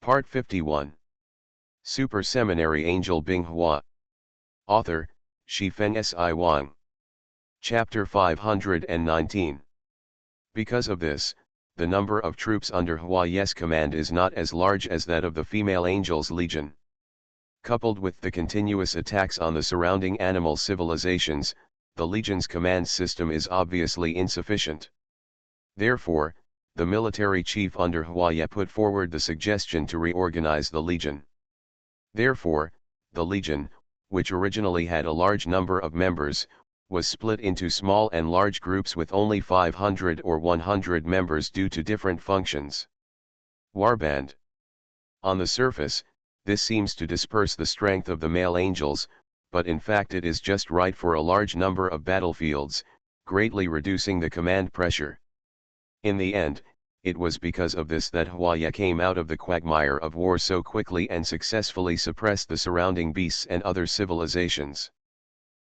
Part 51. Super Seminary Angel Binghua. Author, Shifeng Si Wang. Chapter 519. Because of this, the number of troops under Hua Ye's command is not as large as that of the female Angel's Legion. Coupled with the continuous attacks on the surrounding animal civilizations, the Legion's command system is obviously insufficient. Therefore, the military chief under Hua Ye put forward the suggestion to reorganize the Legion. Therefore, the Legion, which originally had a large number of members, was split into small and large groups with only 500 or 100 members due to different functions. Warband. On the surface, this seems to disperse the strength of the male angels, but in fact it is just right for a large number of battlefields, greatly reducing the command pressure. In the end, it was because of this that Hua Ye came out of the quagmire of war so quickly and successfully suppressed the surrounding beasts and other civilizations.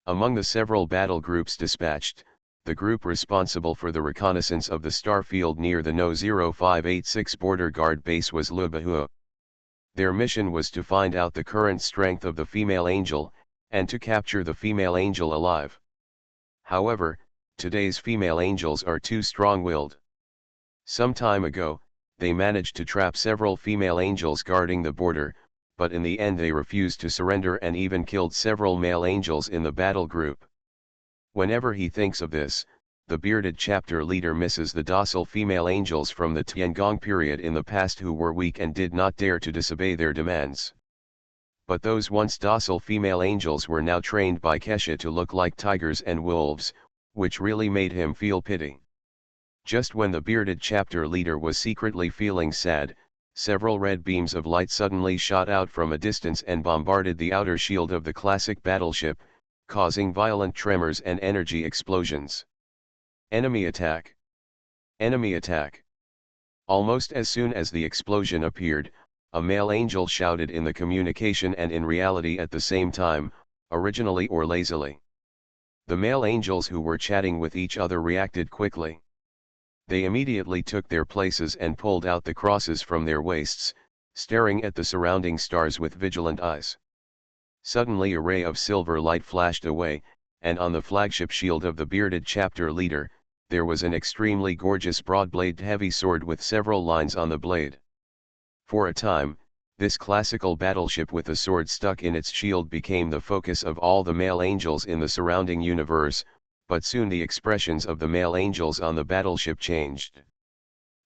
Among the several battle groups dispatched, the group responsible for the reconnaissance of the star field near the No. 0586 border guard base was Binghua. Their mission was to find out the current strength of the female angel, and to capture the female angel alive. However, today's female angels are too strong-willed. Some time ago, they managed to trap several female angels guarding the border, but in the end they refused to surrender and even killed several male angels in the battle group. Whenever he thinks of this, the bearded chapter leader misses the docile female angels from the Tiangong period in the past who were weak and did not dare to disobey their demands. But those once docile female angels were now trained by Kesha to look like tigers and wolves, which really made him feel pity. Just when the bearded chapter leader was secretly feeling sad, several red beams of light suddenly shot out from a distance and bombarded the outer shield of the classic battleship, causing violent tremors and energy explosions. Enemy attack! Enemy attack! Almost as soon as the explosion appeared, a male angel shouted in the communication and in reality at the same time, originally or lazily. The male angels who were chatting with each other reacted quickly. They immediately took their places and pulled out the crosses from their waists, staring at the surrounding stars with vigilant eyes. Suddenly a ray of silver light flashed away, and on the flagship shield of the bearded chapter leader, there was an extremely gorgeous broad-bladed heavy sword with several lines on the blade. For a time, this classical battleship with a sword stuck in its shield became the focus of all the male angels in the surrounding universe, but soon the expressions of the male angels on the battleship changed.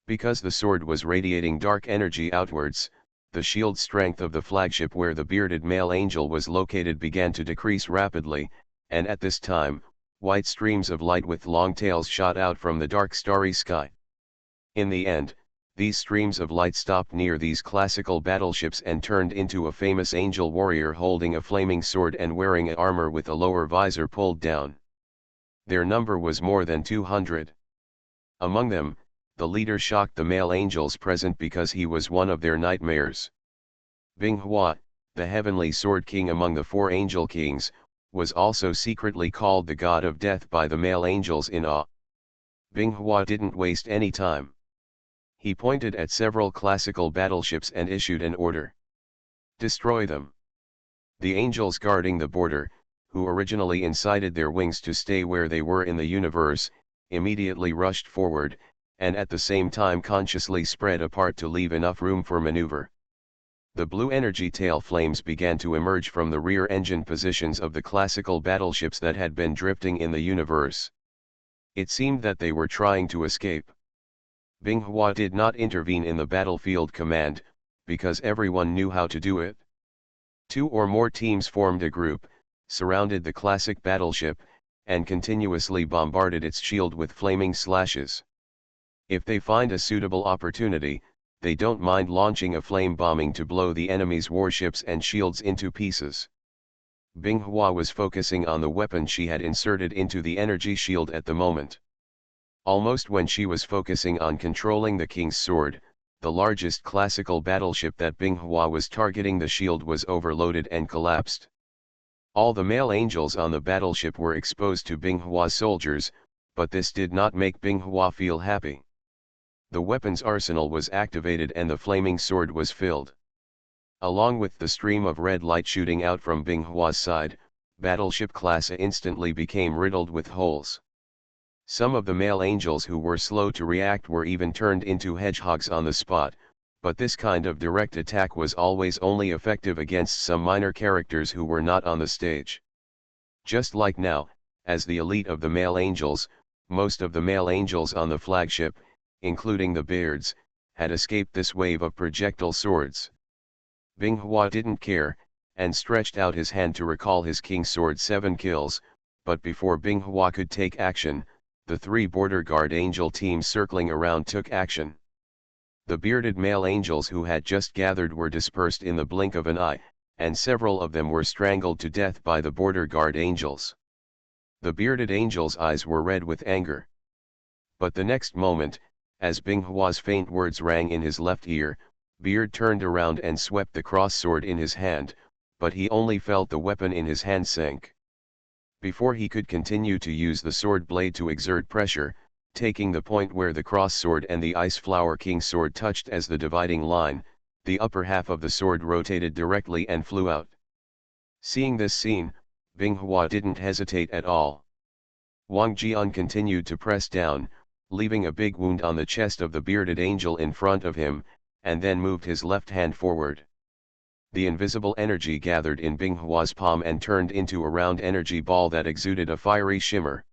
Because the sword was radiating dark energy outwards, the shield strength of the flagship where the bearded male angel was located began to decrease rapidly, and at this time, white streams of light with long tails shot out from the dark starry sky. In the end, these streams of light stopped near these classical battleships and turned into a famous angel warrior holding a flaming sword and wearing an armor with a lower visor pulled down. Their number was more than 200. Among them, the leader shocked the male angels present because he was one of their nightmares. Binghua, the heavenly sword king among the four angel kings, was also secretly called the god of death by the male angels in awe. Binghua didn't waste any time. He pointed at several classical battleships and issued an order. Destroy them. The angels guarding the border, who originally incited their wings to stay where they were in the universe, immediately rushed forward, and at the same time consciously spread apart to leave enough room for maneuver. The blue energy tail flames began to emerge from the rear engine positions of the classical battleships that had been drifting in the universe. It seemed that they were trying to escape. Binghua did not intervene in the battlefield command, because everyone knew how to do it. Two or more teams formed a group, surrounded the classic battleship, and continuously bombarded its shield with flaming slashes. If they find a suitable opportunity, they don't mind launching a flame bombing to blow the enemy's warships and shields into pieces. Binghua was focusing on the weapon she had inserted into the energy shield at the moment. Almost when she was focusing on controlling the king's sword, the largest classical battleship that Binghua was targeting the shield was overloaded and collapsed. All the male angels on the battleship were exposed to Binghua's soldiers, but this did not make Binghua feel happy. The weapon's arsenal was activated and the flaming sword was filled. Along with the stream of red light shooting out from Binghua's side, battleship class A instantly became riddled with holes. Some of the male angels who were slow to react were even turned into hedgehogs on the spot, but this kind of direct attack was always only effective against some minor characters who were not on the stage. Just like now, as the elite of the male angels, most of the male angels on the flagship, including the beards, had escaped this wave of projectile swords. Binghua didn't care, and stretched out his hand to recall his King Sword 7 kills, but before Binghua could take action, the 3 border guard angel teams circling around took action. The bearded male angels who had just gathered were dispersed in the blink of an eye, and several of them were strangled to death by the border guard angels. The bearded angels' eyes were red with anger. But the next moment, as Binghua's faint words rang in his left ear, Beard turned around and swept the cross sword in his hand, but he only felt the weapon in his hand sink. Before he could continue to use the sword blade to exert pressure, taking the point where the cross sword and the Ice Flower King sword touched as the dividing line, the upper half of the sword rotated directly and flew out. Seeing this scene, Binghua didn't hesitate at all. Wang Jian continued to press down, leaving a big wound on the chest of the bearded angel in front of him, and then moved his left hand forward. The invisible energy gathered in Binghua's palm and turned into a round energy ball that exuded a fiery shimmer.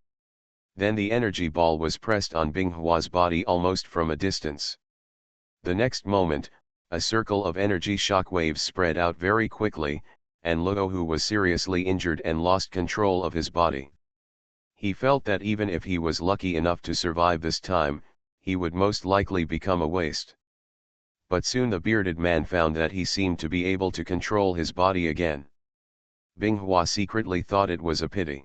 Then the energy ball was pressed on Binghua's body almost from a distance. The next moment, a circle of energy shock waves spread out very quickly, and Luo, who was seriously injured and lost control of his body. He felt that even if he was lucky enough to survive this time, he would most likely become a waste. But soon the bearded man found that he seemed to be able to control his body again. Binghua secretly thought it was a pity.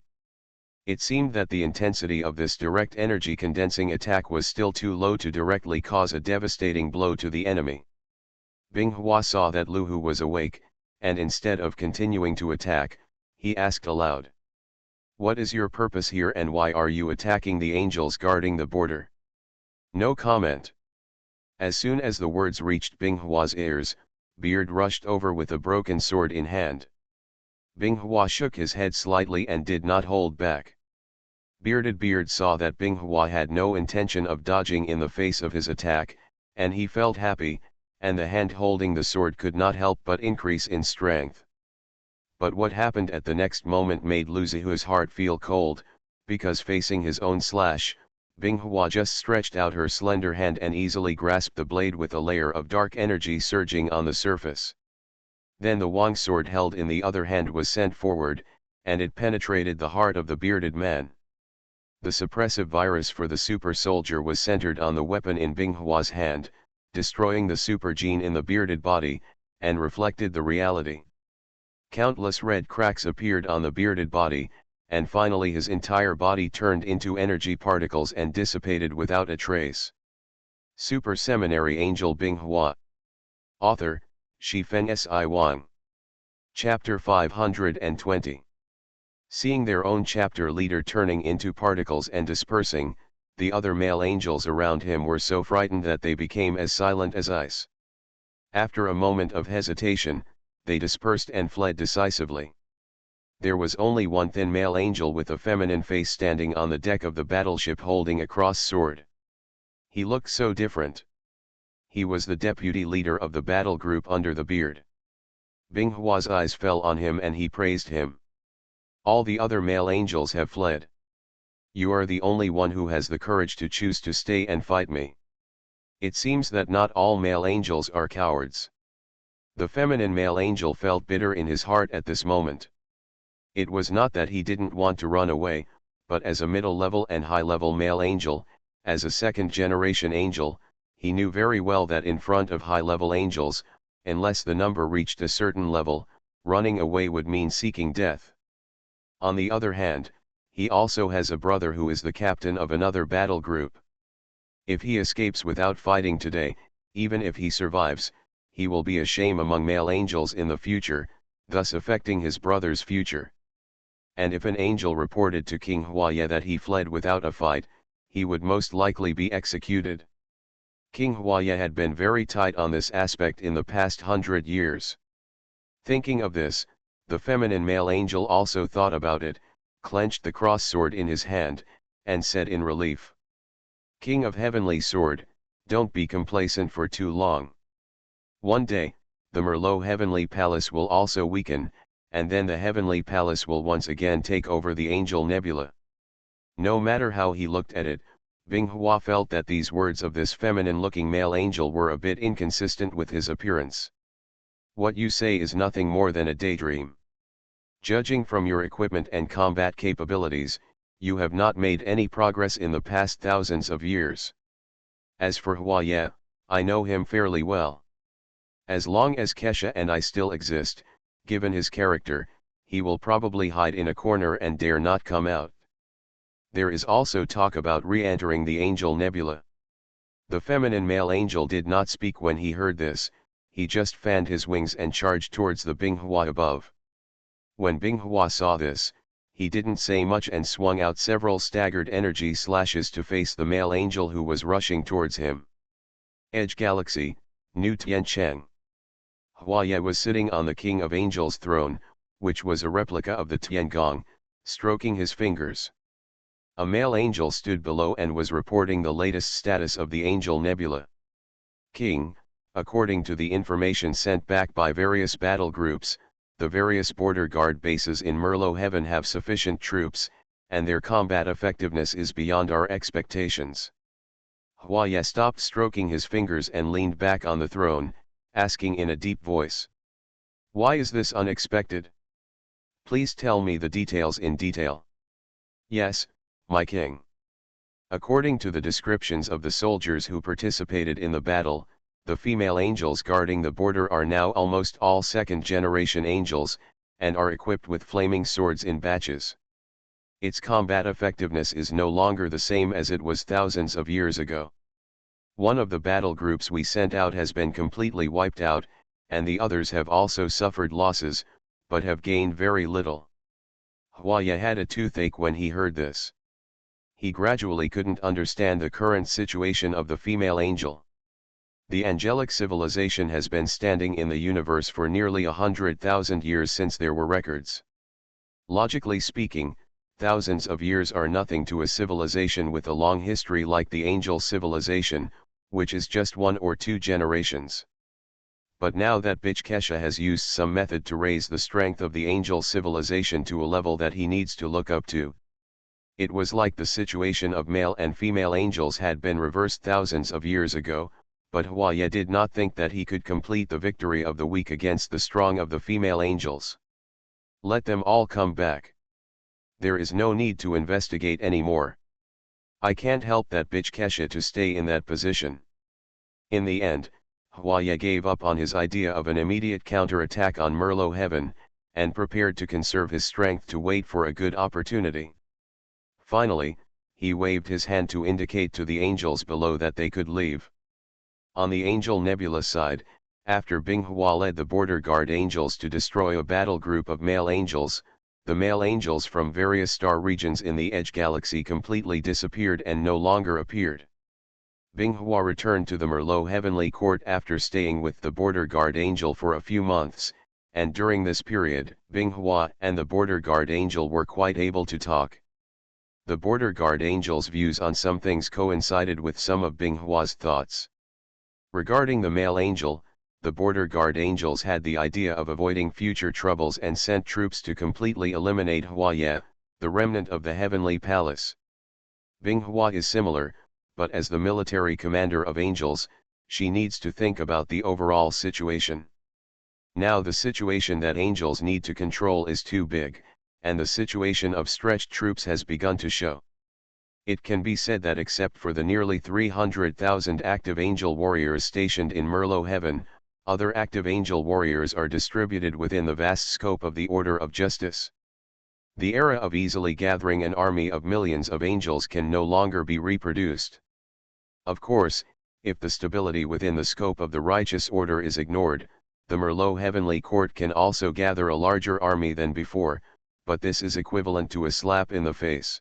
It seemed that the intensity of this direct energy condensing attack was still too low to directly cause a devastating blow to the enemy. Binghua saw that Lu Hu was awake, and instead of continuing to attack, he asked aloud, "What is your purpose here and why are you attacking the angels guarding the border?" No comment. As soon as the words reached Binghua's ears, Beard rushed over with a broken sword in hand. Binghua shook his head slightly and did not hold back. Bearded Beard saw that Binghua had no intention of dodging in the face of his attack, and he felt happy, and the hand holding the sword could not help but increase in strength. But what happened at the next moment made Lu Zihu's heart feel cold, because facing his own slash, Binghua just stretched out her slender hand and easily grasped the blade with a layer of dark energy surging on the surface. Then the Wang sword held in the other hand was sent forward, and it penetrated the heart of the bearded man. The suppressive virus for the super soldier was centered on the weapon in Binghua's hand, destroying the super gene in the bearded body, and reflected the reality. Countless red cracks appeared on the bearded body, and finally his entire body turned into energy particles and dissipated without a trace. Super Seminary Angel Binghua. Author, Shifeng Si Wang. Chapter 520. Seeing their own chapter leader turning into particles and dispersing, the other male angels around him were so frightened that they became as silent as ice. After a moment of hesitation, they dispersed and fled decisively. There was only one thin male angel with a feminine face standing on the deck of the battleship holding a cross sword. He looked so different. He was the deputy leader of the battle group under the beard. Binghua's eyes fell on him and he praised him. All the other male angels have fled. You are the only one who has the courage to choose to stay and fight me. It seems that not all male angels are cowards. The feminine male angel felt bitter in his heart at this moment. It was not that he didn't want to run away, but as a middle-level and high-level male angel, as a second-generation angel, he knew very well that in front of high-level angels, unless the number reached a certain level, running away would mean seeking death. On the other hand, he also has a brother who is the captain of another battle group. If he escapes without fighting today, even if he survives, he will be a shame among male angels in the future, thus affecting his brother's future. And if an angel reported to King Huaye that he fled without a fight, he would most likely be executed. King Huaya had been very tight on this aspect in the past 100 years. Thinking of this, the feminine male angel also thought about it, clenched the cross sword in his hand, and said in relief, "King of Heavenly Sword, don't be complacent for too long. One day, the Merlot Heavenly Palace will also weaken, and then the Heavenly Palace will once again take over the Angel Nebula." No matter how he looked at it, Binghua felt that these words of this feminine-looking male angel were a bit inconsistent with his appearance. "What you say is nothing more than a daydream. Judging from your equipment and combat capabilities, you have not made any progress in the past thousands of years. As for Huaya, I know him fairly well. As long as Kesha and I still exist, given his character, he will probably hide in a corner and dare not come out. There is also talk about re-entering the Angel Nebula." The feminine male angel did not speak when he heard this, he just fanned his wings and charged towards the Binghua above. When Binghua saw this, he didn't say much and swung out several staggered energy slashes to face the male angel who was rushing towards him. Edge Galaxy, New Tiancheng. Huaya was sitting on the King of Angels throne, which was a replica of the Tiangong, stroking his fingers. A male angel stood below and was reporting the latest status of the Angel Nebula. "King, according to the information sent back by various battle groups, the various border guard bases in Merlot Heaven have sufficient troops, and their combat effectiveness is beyond our expectations." Huaya stopped stroking his fingers and leaned back on the throne, asking in a deep voice, "Why is this unexpected? Please tell me the details in detail." "Yes, my king. According to the descriptions of the soldiers who participated in the battle, the female angels guarding the border are now almost all second-generation angels, and are equipped with flaming swords in batches. Its combat effectiveness is no longer the same as it was thousands of years ago. One of the battle groups we sent out has been completely wiped out, and the others have also suffered losses, but have gained very little." Huaya had a toothache when he heard this. He gradually couldn't understand the current situation of the female angel. The angelic civilization has been standing in the universe for nearly 100,000 years since there were records. Logically speaking, thousands of years are nothing to a civilization with a long history like the angel civilization, which is just 1 or 2 generations. But now that bitch Kesha has used some method to raise the strength of the angel civilization to a level that he needs to look up to. It was like the situation of male and female angels had been reversed thousands of years ago, but Huaya did not think that he could complete the victory of the weak against the strong of the female angels. "Let them all come back. There is no need to investigate anymore. I can't help that bitch Kesha to stay in that position." In the end, Huaya gave up on his idea of an immediate counter-attack on Merlot Heaven, and prepared to conserve his strength to wait for a good opportunity. Finally, he waved his hand to indicate to the angels below that they could leave. On the Angel Nebula side, after Binghua led the border guard angels to destroy a battle group of male angels, the male angels from various star regions in the Edge Galaxy completely disappeared and no longer appeared. Binghua returned to the Merlot Heavenly Court after staying with the border guard angel for a few months, and during this period, Binghua and the border guard angel were quite able to talk. The border guard angel's views on some things coincided with some of Binghua's thoughts. Regarding the male angel, the border guard angels had the idea of avoiding future troubles and sent troops to completely eliminate Huaya, the remnant of the heavenly palace. Binghua is similar, but as the military commander of angels, she needs to think about the overall situation. Now the situation that angels need to control is too big, and the situation of stretched troops has begun to show. It can be said that except for the nearly 300,000 active angel warriors stationed in Merlot Heaven, other active angel warriors are distributed within the vast scope of the Order of Justice. The era of easily gathering an army of millions of angels can no longer be reproduced. Of course, if the stability within the scope of the righteous order is ignored, the Merlot Heavenly Court can also gather a larger army than before, but this is equivalent to a slap in the face.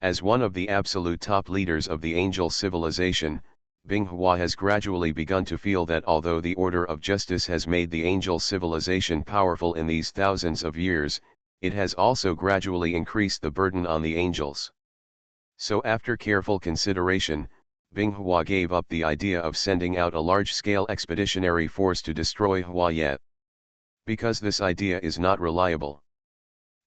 As one of the absolute top leaders of the angel civilization, Binghua has gradually begun to feel that although the order of justice has made the angel civilization powerful in these thousands of years, it has also gradually increased the burden on the angels. So after careful consideration, Binghua gave up the idea of sending out a large-scale expeditionary force to destroy Huayet. Because this idea is not reliable.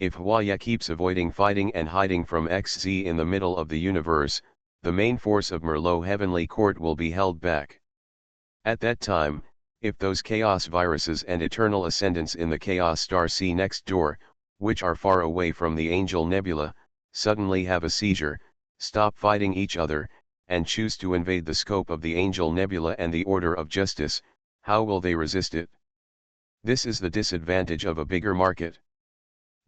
If Huayet keeps avoiding fighting and hiding from XZ in the middle of the universe, the main force of Merlot Heavenly Court will be held back. At that time, if those chaos viruses and eternal ascendants in the chaos star C next door, which are far away from the Angel Nebula, suddenly have a seizure, stop fighting each other, and choose to invade the scope of the Angel Nebula and the order of justice, how will they resist it? This is the disadvantage of a bigger market.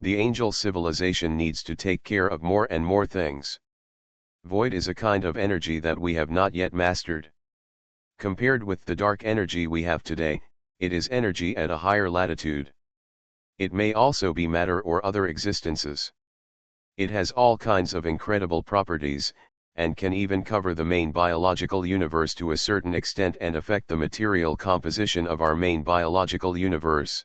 The angel civilization needs to take care of more and more things. Void is a kind of energy that we have not yet mastered. Compared with the dark energy we have today, it is energy at a higher latitude. It may also be matter or other existences. It has all kinds of incredible properties, and can even cover the main biological universe to a certain extent and affect the material composition of our main biological universe.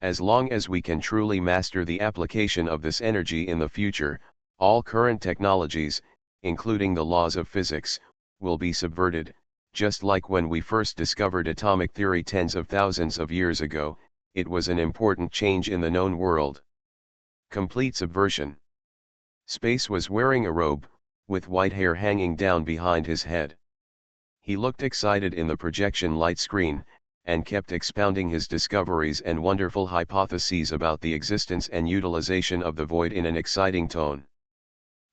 As long as we can truly master the application of this energy in the future, all current technologies, including the laws of physics, will be subverted, just like when we first discovered atomic theory tens of thousands of years ago. It was an important change in the known world. Complete subversion. Space was wearing a robe, with white hair hanging down behind his head. He looked excited in the projection light screen, and kept expounding his discoveries and wonderful hypotheses about the existence and utilization of the void in an exciting tone.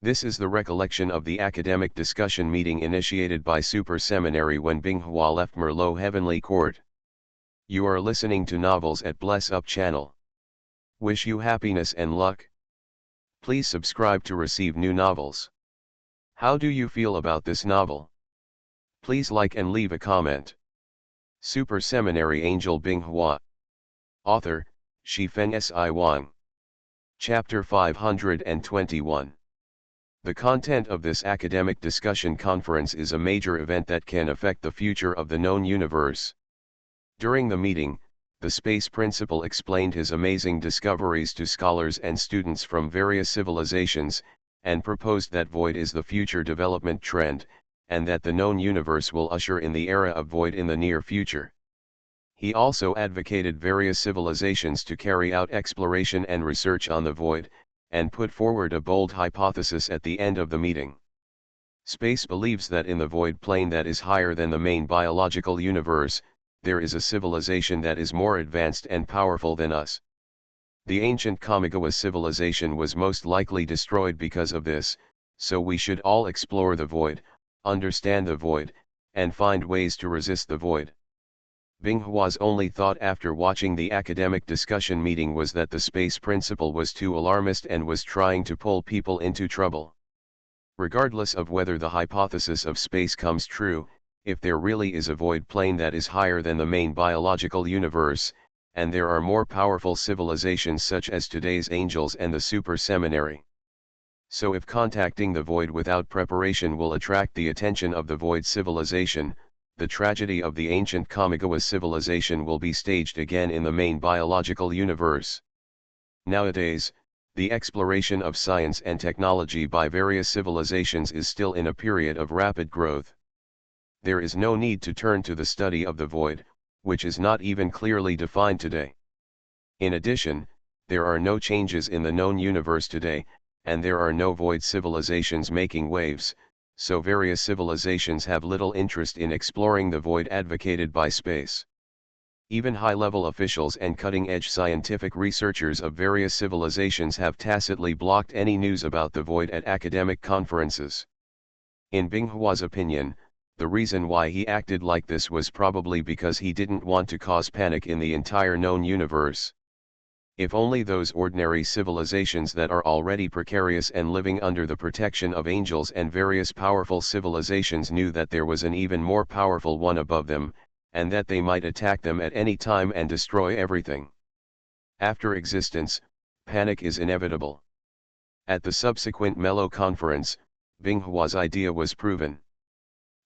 This is the recollection of the academic discussion meeting initiated by Super Seminary when Binghua left Merlot Heavenly Court. You are listening to Novels at Bless Up channel. Wish you happiness and luck. Please subscribe to receive new novels. How do you feel about this novel? Please like and leave a comment. Super Seminary Angel Binghua. Author, Shifeng Si Wang. Chapter 521. The content of this academic discussion conference is a major event that can affect the future of the known universe. During the meeting, the space principal explained his amazing discoveries to scholars and students from various civilizations, and proposed that void is the future development trend, and that the known universe will usher in the era of void in the near future. He also advocated various civilizations to carry out exploration and research on the void, and put forward a bold hypothesis at the end of the meeting. Space believes that in the void plane that is higher than the main biological universe, there is a civilization that is more advanced and powerful than us. The ancient Kamigawa civilization was most likely destroyed because of this, so we should all explore the void, understand the void, and find ways to resist the void. Binghua's only thought after watching the academic discussion meeting was that the space principal was too alarmist and was trying to pull people into trouble. Regardless of whether the hypothesis of space comes true, if there really is a void plane that is higher than the main biological universe, and there are more powerful civilizations such as today's angels and the Super Seminary. So if contacting the void without preparation will attract the attention of the void civilization, the tragedy of the ancient Kamigawa civilization will be staged again in the main biological universe. Nowadays, the exploration of science and technology by various civilizations is still in a period of rapid growth. There is no need to turn to the study of the void, which is not even clearly defined today. In addition, there are no changes in the known universe today, and there are no void civilizations making waves, so various civilizations have little interest in exploring the void advocated by space. Even high-level officials and cutting-edge scientific researchers of various civilizations have tacitly blocked any news about the void at academic conferences. In Binghua's opinion, the reason why he acted like this was probably because he didn't want to cause panic in the entire known universe. If only those ordinary civilizations that are already precarious and living under the protection of angels and various powerful civilizations knew that there was an even more powerful one above them, and that they might attack them at any time and destroy everything. After existence, panic is inevitable. At the subsequent Melo conference, Binghua's idea was proven.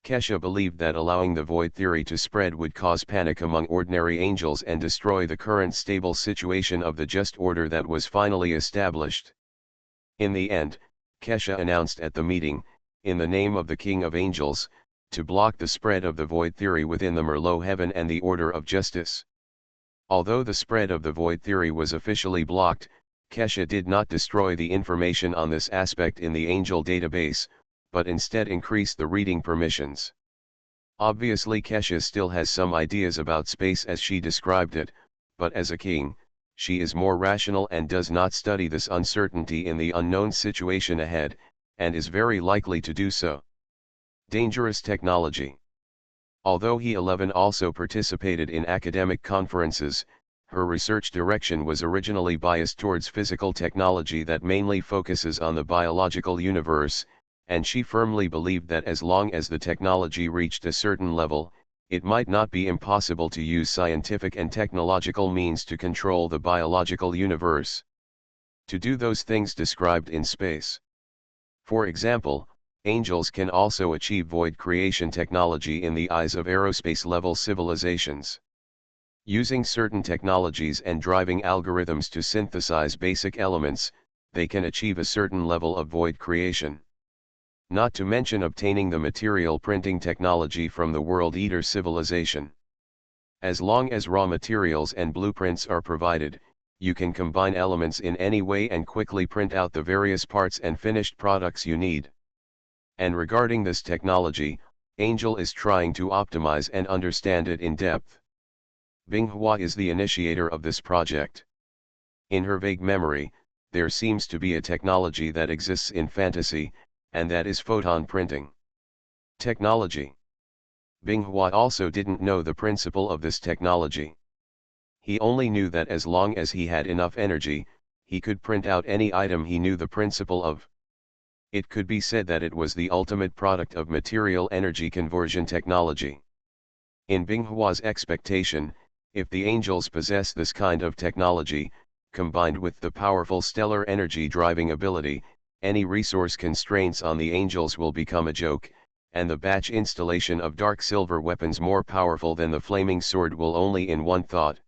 Kesha believed that allowing the void theory to spread would cause panic among ordinary angels and destroy the current stable situation of the just order that was finally established. In the end, Kesha announced at the meeting, in the name of the King of Angels, to block the spread of the void theory within the Merlot heaven and the order of justice. Although the spread of the void theory was officially blocked, Kesha did not destroy the information on this aspect in the angel database, but instead increased the reading permissions. Obviously Kesha still has some ideas about space as she described it, but as a king, she is more rational and does not study this uncertainty in the unknown situation ahead, and is very likely to do so. Dangerous technology. Although he also participated in academic conferences, her research direction was originally biased towards physical technology that mainly focuses on the biological universe, and she firmly believed that as long as the technology reached a certain level, it might not be impossible to use scientific and technological means to control the biological universe. To do those things described in space. For example, angels can also achieve void creation technology in the eyes of aerospace-level civilizations. Using certain technologies and driving algorithms to synthesize basic elements, they can achieve a certain level of void creation. Not to mention obtaining the material printing technology from the World Eater civilization. As long as raw materials and blueprints are provided, you can combine elements in any way and quickly print out the various parts and finished products you need. And regarding this technology, Angel is trying to optimize and understand it in depth. Binghua is the initiator of this project. In her vague memory, there seems to be a technology that exists in fantasy, and that is photon printing technology. Binghua also didn't know the principle of this technology. He only knew that as long as he had enough energy, he could print out any item he knew the principle of. It could be said that it was the ultimate product of material energy conversion technology. In Binghua's expectation, if the angels possess this kind of technology, combined with the powerful stellar energy driving ability, any resource constraints on the angels will become a joke, and the batch installation of dark silver weapons more powerful than the flaming sword will only in one thought.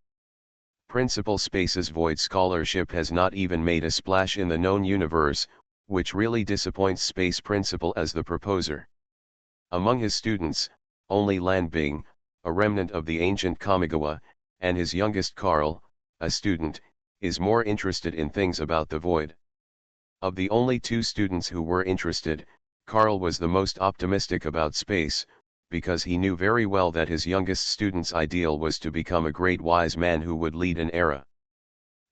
Principal Space's void scholarship has not even made a splash in the known universe, which really disappoints Space Principal as the proposer. Among his students, only Lan Bing, a remnant of the ancient Kamigawa, and his youngest Carl, a student, is more interested in things about the void. Of the only two students who were interested, Carl was the most optimistic about space, because he knew very well that his youngest student's ideal was to become a great wise man who would lead an era.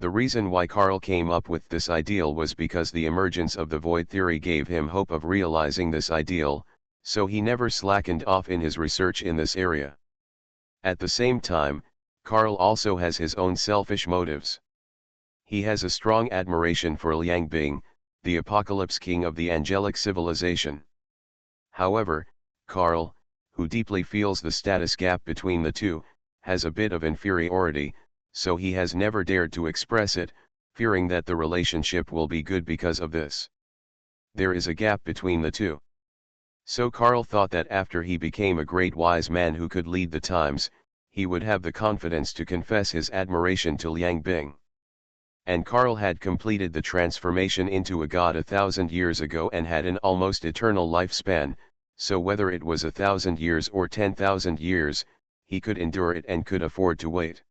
The reason why Carl came up with this ideal was because the emergence of the void theory gave him hope of realizing this ideal, so he never slackened off in his research in this area. At the same time, Carl also has his own selfish motives. He has a strong admiration for Liang Bing, the Apocalypse King of the angelic civilization. However, Carl, who deeply feels the status gap between the two, has a bit of inferiority, so he has never dared to express it, fearing that the relationship will be good because of this. There is a gap between the two. So Carl thought that after he became a great wise man who could lead the times, he would have the confidence to confess his admiration to Liang Bing. And Carl had completed the transformation into a god 1,000 years ago and had an almost eternal lifespan, so whether it was 1,000 years or 10,000 years, he could endure it and could afford to wait.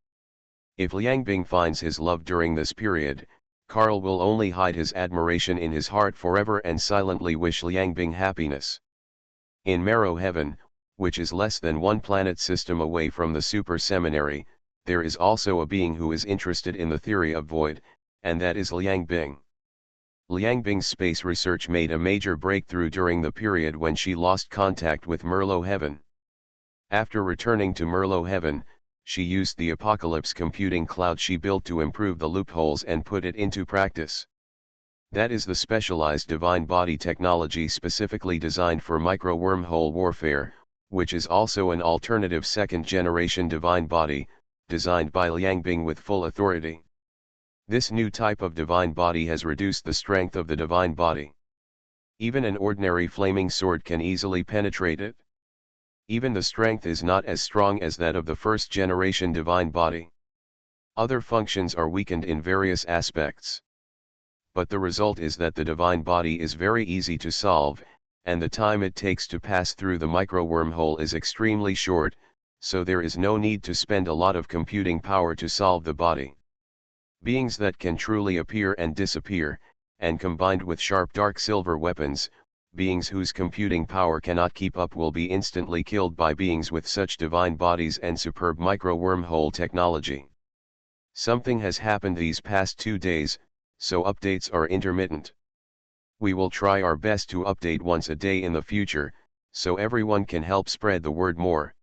If Liang Bing finds his love during this period, Carl will only hide his admiration in his heart forever and silently wish Liang Bing happiness. In Marrow Heaven, which is less than one planet system away from the Super Seminary, there is also a being who is interested in the theory of void, and that is Liang Bing. Liang Bing's space research made a major breakthrough during the period when she lost contact with Merlot Heaven. After returning to Merlot Heaven, she used the Apocalypse computing cloud she built to improve the loopholes and put it into practice. That is the specialized divine body technology specifically designed for micro-wormhole warfare, which is also an alternative second-generation divine body, designed by Liang Bing with full authority. This new type of divine body has reduced the strength of the divine body. Even an ordinary flaming sword can easily penetrate it. Even the strength is not as strong as that of the first-generation divine body. Other functions are weakened in various aspects. But the result is that the divine body is very easy to solve, and the time it takes to pass through the micro-wormhole is extremely short, so there is no need to spend a lot of computing power to solve the body. Beings that can truly appear and disappear, and combined with sharp dark silver weapons, beings whose computing power cannot keep up will be instantly killed by beings with such divine bodies and superb micro-wormhole technology. Something has happened these past 2 days, so updates are intermittent. We will try our best to update once a day in the future, so everyone can help spread the word more.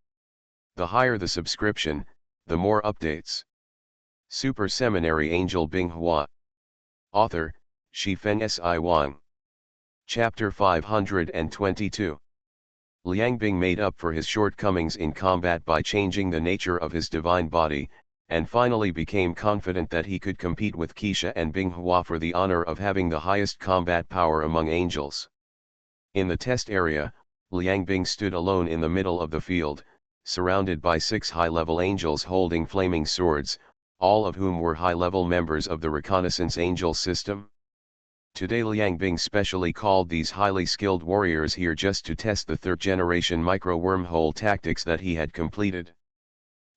The higher the subscription, the more updates. Super Seminary Angel Binghua. Author, Shifeng Si Wang. Chapter 522. Liang Bing made up for his shortcomings in combat by changing the nature of his divine body, and finally became confident that he could compete with Keisha and Binghua for the honor of having the highest combat power among angels. In the test area, Liang Bing stood alone in the middle of the field, surrounded by 6 high-level angels holding flaming swords, all of whom were high-level members of the reconnaissance angel system. Today Liang Bing specially called these highly skilled warriors here just to test the third-generation micro-wormhole tactics that he had completed.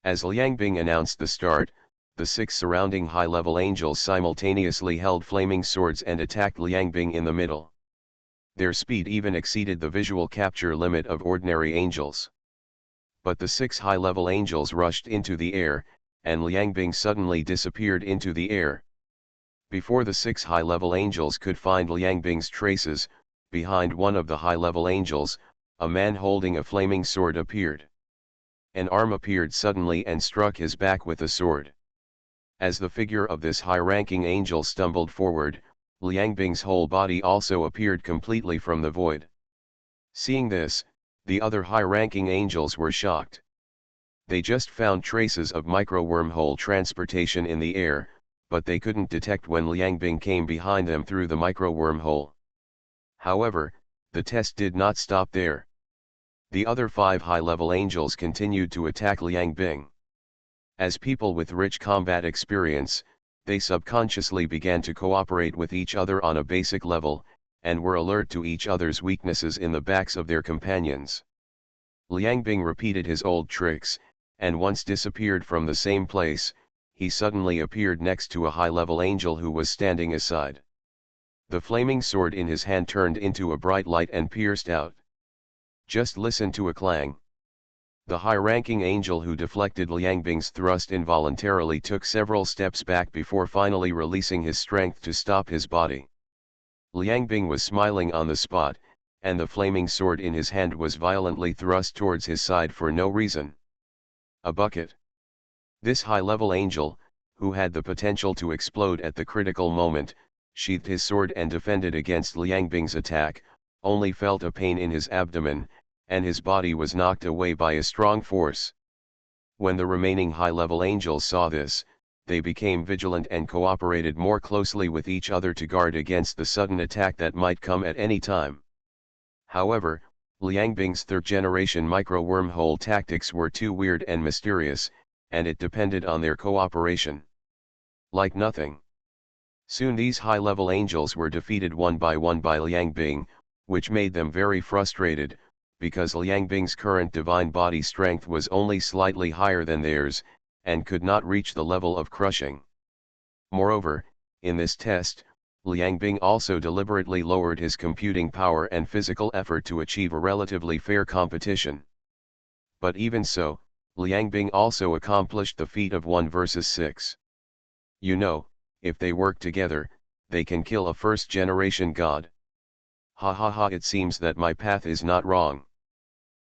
As Liang Bing announced the start, the 6 surrounding high-level angels simultaneously held flaming swords and attacked Liang Bing in the middle. Their speed even exceeded the visual capture limit of ordinary angels. But the 6 high-level angels rushed into the air, and Liang Bing suddenly disappeared into the air. Before the 6 high-level angels could find Liang Bing's traces, behind one of the high-level angels, a man holding a flaming sword appeared. An arm appeared suddenly and struck his back with a sword. As the figure of this high-ranking angel stumbled forward, Liang Bing's whole body also appeared completely from the void. Seeing this, the other high-ranking angels were shocked. They just found traces of micro-wormhole transportation in the air, but they couldn't detect when Liang Bing came behind them through the micro-wormhole. However, the test did not stop there. The other 5 high-level angels continued to attack Liang Bing. As people with rich combat experience, they subconsciously began to cooperate with each other on a basic level, and were alert to each other's weaknesses in the backs of their companions. Liang Bing repeated his old tricks, and once disappeared from the same place, he suddenly appeared next to a high-level angel who was standing aside. The flaming sword in his hand turned into a bright light and pierced out. Just listen to a clang. The high-ranking angel who deflected Liang Bing's thrust involuntarily took several steps back before finally releasing his strength to stop his body. Liang Bing was smiling on the spot, and the flaming sword in his hand was violently thrust towards his side for no reason. A bucket. This high-level angel, who had the potential to explode at the critical moment, sheathed his sword and defended against Liang Bing's attack, only felt a pain in his abdomen, and his body was knocked away by a strong force. When the remaining high-level angels saw this, they became vigilant and cooperated more closely with each other to guard against the sudden attack that might come at any time. However, Liang Bing's third-generation micro-wormhole tactics were too weird and mysterious, and it depended on their cooperation. Like nothing. Soon these high-level angels were defeated one by Liang Bing, which made them very frustrated, because Liang Bing's current divine body strength was only slightly higher than theirs, and could not reach the level of crushing. Moreover, in this test, Liang Bing also deliberately lowered his computing power and physical effort to achieve a relatively fair competition. But even so, Liang Bing also accomplished the feat of 1 versus 6. You know, if they work together, they can kill a first-generation god. Ha ha ha, it seems that my path is not wrong.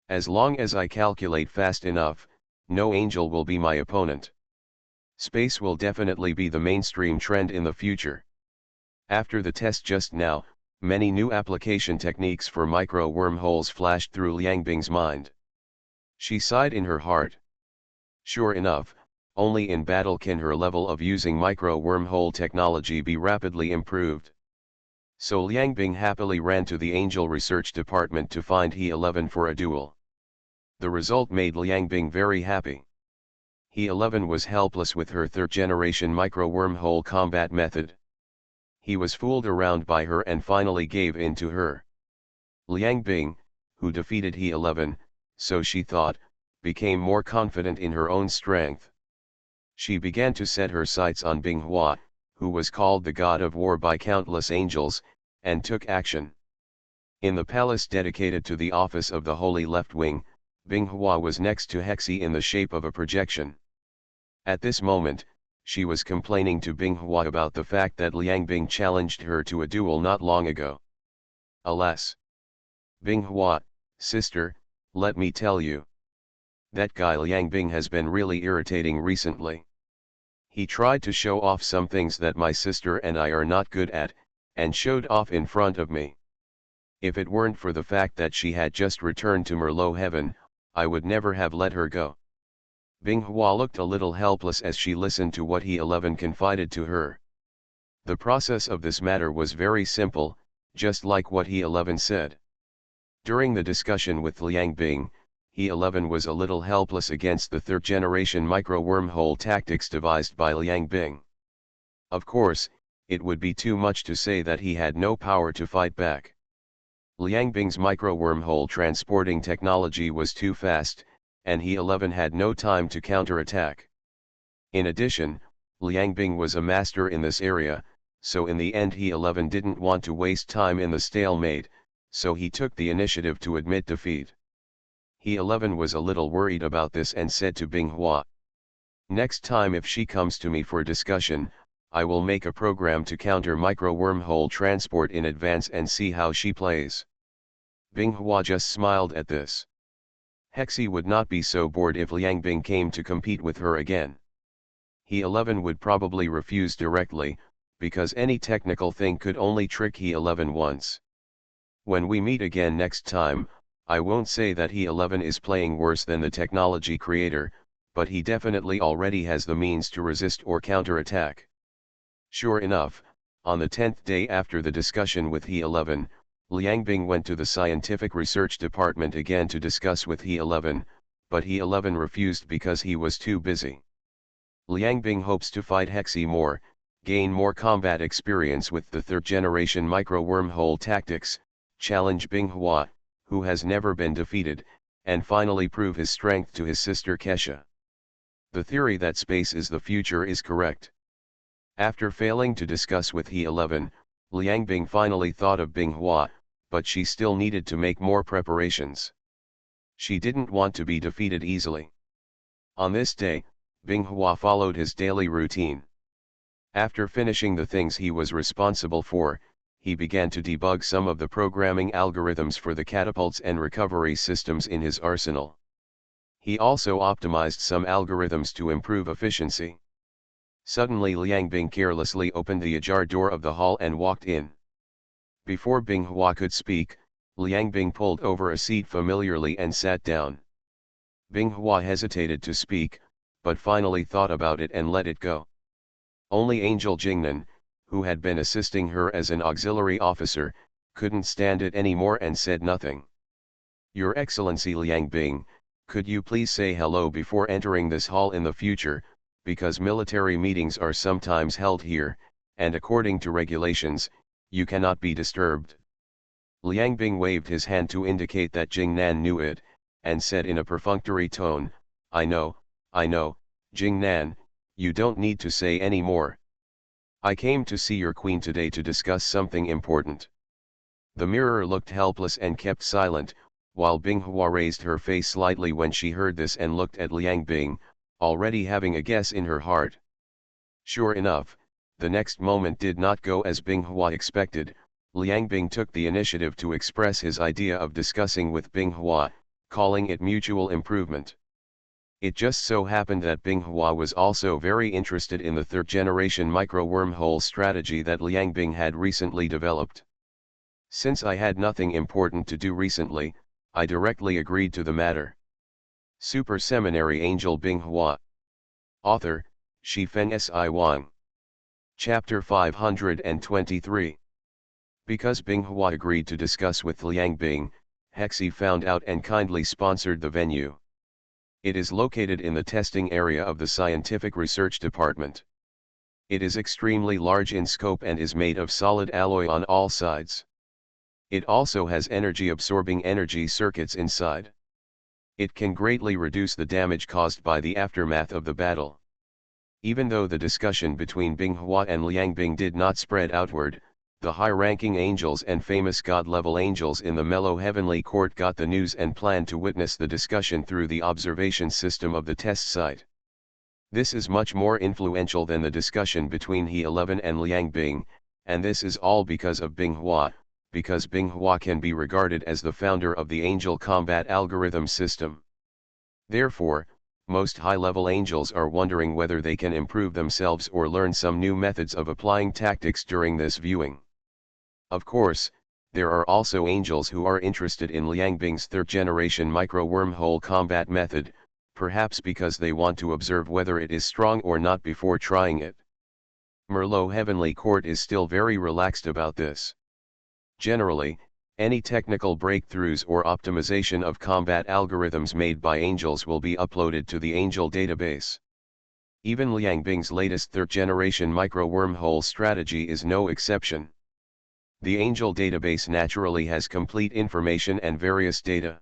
As long as I calculate fast enough, no angel will be my opponent. Space will definitely be the mainstream trend in the future. After the test just now, many new application techniques for micro-wormholes flashed through Liang Bing's mind. She sighed in her heart. Sure enough, only in battle can her level of using micro-wormhole technology be rapidly improved. So Liang Bing happily ran to the Angel Research Department to find He-11 for a duel. The result made Liang Bing very happy. He-11 was helpless with her third-generation micro-wormhole combat method. He was fooled around by her and finally gave in to her. Liang Bing, who defeated He-11, so she thought, became more confident in her own strength. She began to set her sights on Binghua, who was called the god of war by countless angels, and took action. In the palace dedicated to the office of the Holy Left Wing, Binghua was next to Hexi in the shape of a projection. At this moment, she was complaining to Binghua about the fact that Liang Bing challenged her to a duel not long ago. Alas! Binghua, sister, let me tell you. That guy Liang Bing has been really irritating recently. He tried to show off some things that my sister and I are not good at, and showed off in front of me. If it weren't for the fact that she had just returned to Merlot heaven, I would never have let her go. Binghua looked a little helpless as she listened to what He-11 confided to her. The process of this matter was very simple, just like what He-11 said. During the discussion with Liang Bing, He-11 was a little helpless against the third-generation micro-wormhole tactics devised by Liang Bing. Of course, it would be too much to say that he had no power to fight back. Liang Bing's micro-wormhole transporting technology was too fast, and He-11 had no time to counterattack. In addition, Liang Bing was a master in this area, so in the end He-11 didn't want to waste time in the stalemate, so he took the initiative to admit defeat. He-11 was a little worried about this and said to Binghua, "Next time if she comes to me for discussion, I will make a program to counter micro-wormhole transport in advance and see how she plays." Binghua just smiled at this. Hexi would not be so bored if Liang Bing came to compete with her again. He-11 would probably refuse directly, because any technical thing could only trick He-11 once. When we meet again next time, I won't say that He-11 is playing worse than the technology creator, but he definitely already has the means to resist or counterattack. Sure enough, on the 10th day after the discussion with He-11, Liang Bing went to the scientific research department again to discuss with He-11, but He-11 refused because he was too busy. Liang Bing hopes to fight Hexi more, gain more combat experience with the third-generation micro-wormhole tactics, challenge Binghua, who has never been defeated, and finally prove his strength to his sister Kesha. The theory that space is the future is correct. After failing to discuss with He-11, Liang Bing finally thought of Binghua, but she still needed to make more preparations. She didn't want to be defeated easily. On this day, Binghua followed his daily routine. After finishing the things he was responsible for, he began to debug some of the programming algorithms for the catapults and recovery systems in his arsenal. He also optimized some algorithms to improve efficiency. Suddenly Liang Bing carelessly opened the ajar door of the hall and walked in. Before Binghua could speak, Liang Bing pulled over a seat familiarly and sat down. Binghua hesitated to speak, but finally thought about it and let it go. Only Angel Jingnan, who had been assisting her as an auxiliary officer, couldn't stand it anymore and said nothing. "Your Excellency Liang Bing, could you please say hello before entering this hall in the future, because military meetings are sometimes held here, and according to regulations, you cannot be disturbed." Liang Bing waved his hand to indicate that Jingnan knew it, and said in a perfunctory tone, I know, Jingnan, you don't need to say any more. I came to see your queen today to discuss something important." The mirror looked helpless and kept silent, while Binghua raised her face slightly when she heard this and looked at Liang Bing, already having a guess in her heart. Sure enough, the next moment did not go as Binghua expected. Liang Bing took the initiative to express his idea of discussing with Binghua, calling it mutual improvement. It just so happened that Binghua was also very interested in the third-generation micro-wormhole strategy that Liang Bing had recently developed. Since I had nothing important to do recently, I directly agreed to the matter. Super Seminary Angel Binghua. Author, Shifeng Si Wang. Chapter 523. Because Binghua agreed to discuss with Liang Bing, Hexi found out and kindly sponsored the venue. It is located in the testing area of the Scientific Research Department. It is extremely large in scope and is made of solid alloy on all sides. It also has energy-absorbing energy circuits inside. It can greatly reduce the damage caused by the aftermath of the battle. Even though the discussion between Binghua and Liangbing did not spread outward, the high-ranking angels and famous god-level angels in the mellow heavenly court got the news and planned to witness the discussion through the observation system of the test site. This is much more influential than the discussion between He 11 and Liangbing, and this is all because of Binghua, because Binghua can be regarded as the founder of the angel combat algorithm system. Therefore, most high-level angels are wondering whether they can improve themselves or learn some new methods of applying tactics during this viewing. Of course, there are also angels who are interested in Liangbing's third-generation micro-wormhole combat method, perhaps because they want to observe whether it is strong or not before trying it. Merlot Heavenly Court is still very relaxed about this. Generally, any technical breakthroughs or optimization of combat algorithms made by angels will be uploaded to the angel database. Even Liangbing's latest third-generation micro-wormhole strategy is no exception. The angel database naturally has complete information and various data.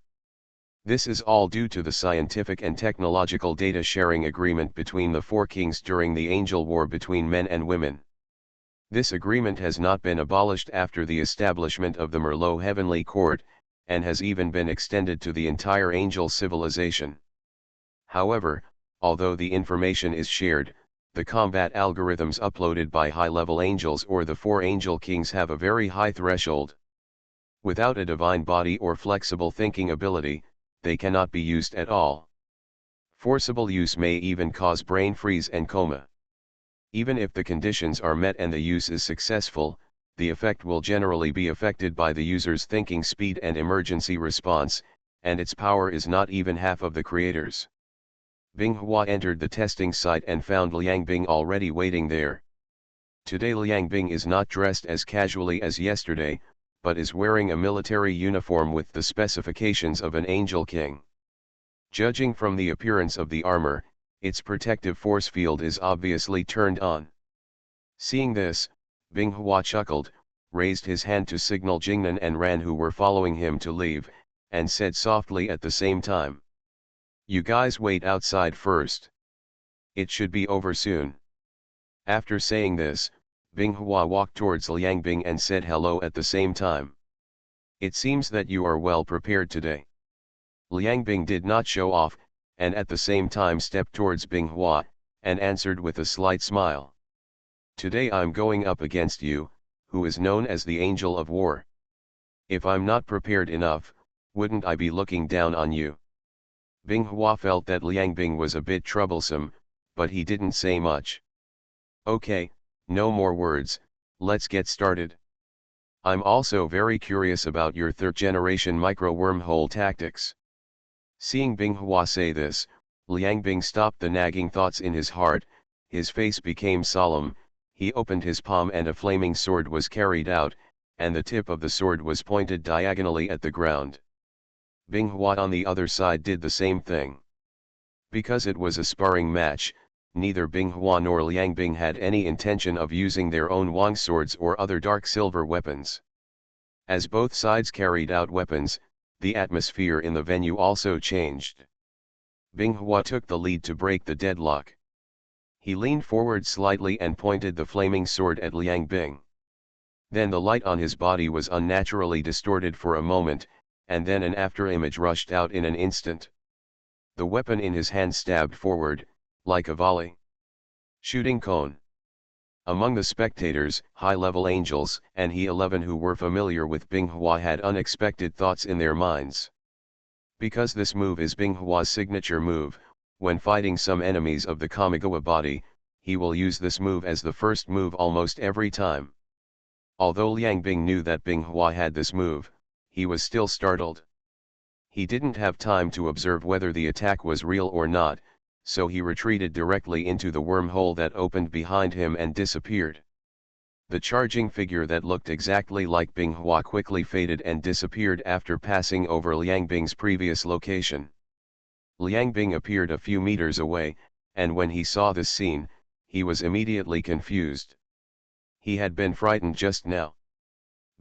This is all due to the scientific and technological data sharing agreement between the four kings during the angel war between men and women. This agreement has not been abolished after the establishment of the Merlot Heavenly Court, and has even been extended to the entire angel civilization. However, although the information is shared, the combat algorithms uploaded by high-level angels or the four angel kings have a very high threshold. Without a divine body or flexible thinking ability, they cannot be used at all. Forcible use may even cause brain freeze and coma. Even if the conditions are met and the use is successful, the effect will generally be affected by the user's thinking speed and emergency response, and its power is not even half of the creator's. Binghua entered the testing site and found Liangbing already waiting there. Today Liangbing is not dressed as casually as yesterday, but is wearing a military uniform with the specifications of an angel king. Judging from the appearance of the armor, its protective force field is obviously turned on. Seeing this, Binghua chuckled, raised his hand to signal Jingnan and Ran who were following him to leave, and said softly at the same time, "You guys wait outside first. It should be over soon." After saying this, Binghua walked towards Liangbing and said hello at the same time. "It seems that you are well prepared today." Liangbing did not show off, and at the same time stepped towards Binghua, and answered with a slight smile. "Today I'm going up against you, who is known as the Angel of War. If I'm not prepared enough, wouldn't I be looking down on you?" Binghua felt that Liangbing was a bit troublesome, but he didn't say much. "Okay, no more words, let's get started. I'm also very curious about your third-generation micro-wormhole tactics." Seeing Binghua say this, Liangbing stopped the nagging thoughts in his heart, his face became solemn, he opened his palm and a flaming sword was carried out, and the tip of the sword was pointed diagonally at the ground. Binghua on the other side did the same thing. Because it was a sparring match, neither Binghua nor Liangbing had any intention of using their own Wang swords or other dark silver weapons. As both sides carried out weapons, the atmosphere in the venue also changed. Binghua took the lead to break the deadlock. He leaned forward slightly and pointed the flaming sword at Liangbing. Then the light on his body was unnaturally distorted for a moment, and then an after-image rushed out in an instant. The weapon in his hand stabbed forward, like a volley. Shooting cone. Among the spectators, high-level angels and He 11 who were familiar with Binghua had unexpected thoughts in their minds. Because this move is Binghua's signature move, when fighting some enemies of the Kamigawa body, he will use this move as the first move almost every time. Although Liangbing knew that Binghua had this move, he was still startled. He didn't have time to observe whether the attack was real or not, so he retreated directly into the wormhole that opened behind him and disappeared. The charging figure that looked exactly like Binghua quickly faded and disappeared after passing over Liangbing's previous location. Liangbing appeared a few meters away, and when he saw this scene, he was immediately confused. He had been frightened just now.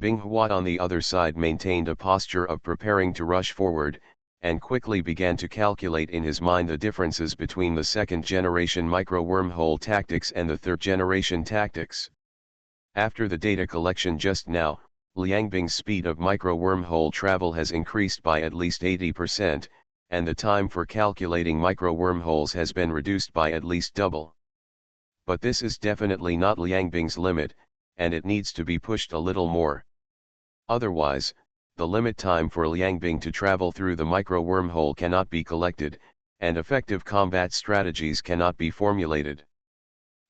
Binghua on the other side maintained a posture of preparing to rush forward, and quickly began to calculate in his mind the differences between the second-generation micro-wormhole tactics and the third-generation tactics. After the data collection just now, Liangbing's speed of micro-wormhole travel has increased by at least 80%, and the time for calculating micro-wormholes has been reduced by at least double. But this is definitely not Liangbing's limit, and it needs to be pushed a little more. Otherwise, the limit time for Liangbing to travel through the micro-wormhole cannot be collected, and effective combat strategies cannot be formulated.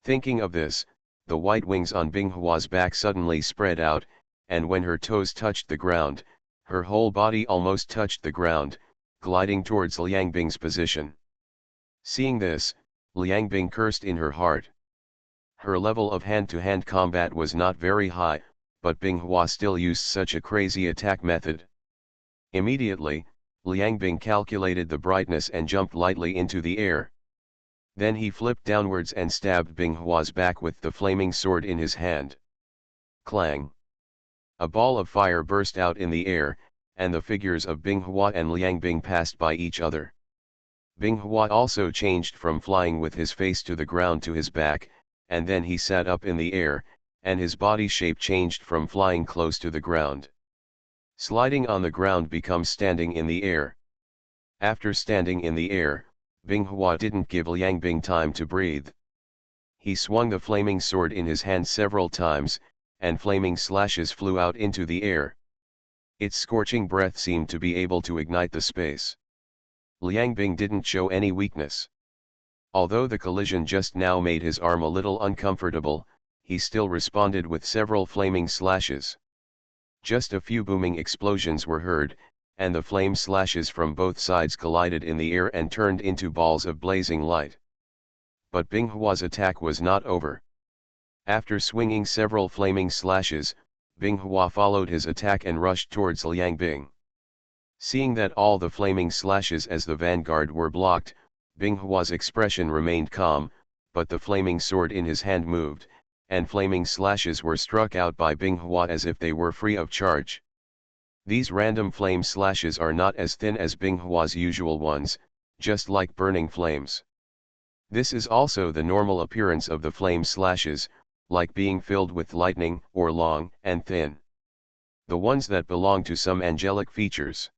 Thinking of this, the white wings on Binghua's back suddenly spread out, and when her toes touched the ground, her whole body almost touched the ground, gliding towards Liangbing's position. Seeing this, Liangbing cursed in her heart. Her level of hand-to-hand combat was not very high, but Binghua still used such a crazy attack method. Immediately, Liangbing calculated the brightness and jumped lightly into the air. Then he flipped downwards and stabbed Binghua's back with the flaming sword in his hand. Clang! A ball of fire burst out in the air, and the figures of Binghua and Liangbing passed by each other. Binghua also changed from flying with his face to the ground to his back, and then he sat up in the air, and his body shape changed from flying close to the ground. Sliding on the ground becomes standing in the air. After standing in the air, Binghua didn't give Liangbing time to breathe. He swung the flaming sword in his hand several times, and flaming slashes flew out into the air. Its scorching breath seemed to be able to ignite the space. Liangbing didn't show any weakness. Although the collision just now made his arm a little uncomfortable, he still responded with several flaming slashes. Just a few booming explosions were heard, and the flame slashes from both sides collided in the air and turned into balls of blazing light. But Binghua's attack was not over. After swinging several flaming slashes, Binghua followed his attack and rushed towards Liangbing. Seeing that all the flaming slashes as the vanguard were blocked, Binghua's expression remained calm, but the flaming sword in his hand moved, and flaming slashes were struck out by Binghua as if they were free of charge. These random flame slashes are not as thin as Binghua's usual ones, just like burning flames. This is also the normal appearance of the flame slashes, like being filled with lightning, or long and thin. The ones that belong to some angelic features.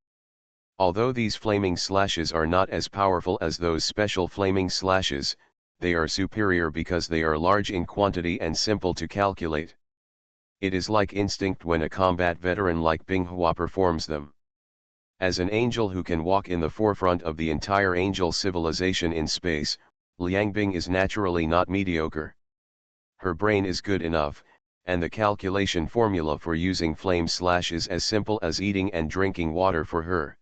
Although these flaming slashes are not as powerful as those special flaming slashes, they are superior because they are large in quantity and simple to calculate. It is like instinct when a combat veteran like Binghua performs them. As an angel who can walk in the forefront of the entire angel civilization in space, Liangbing is naturally not mediocre. Her brain is good enough, and the calculation formula for using flame slash is as simple as eating and drinking water for her.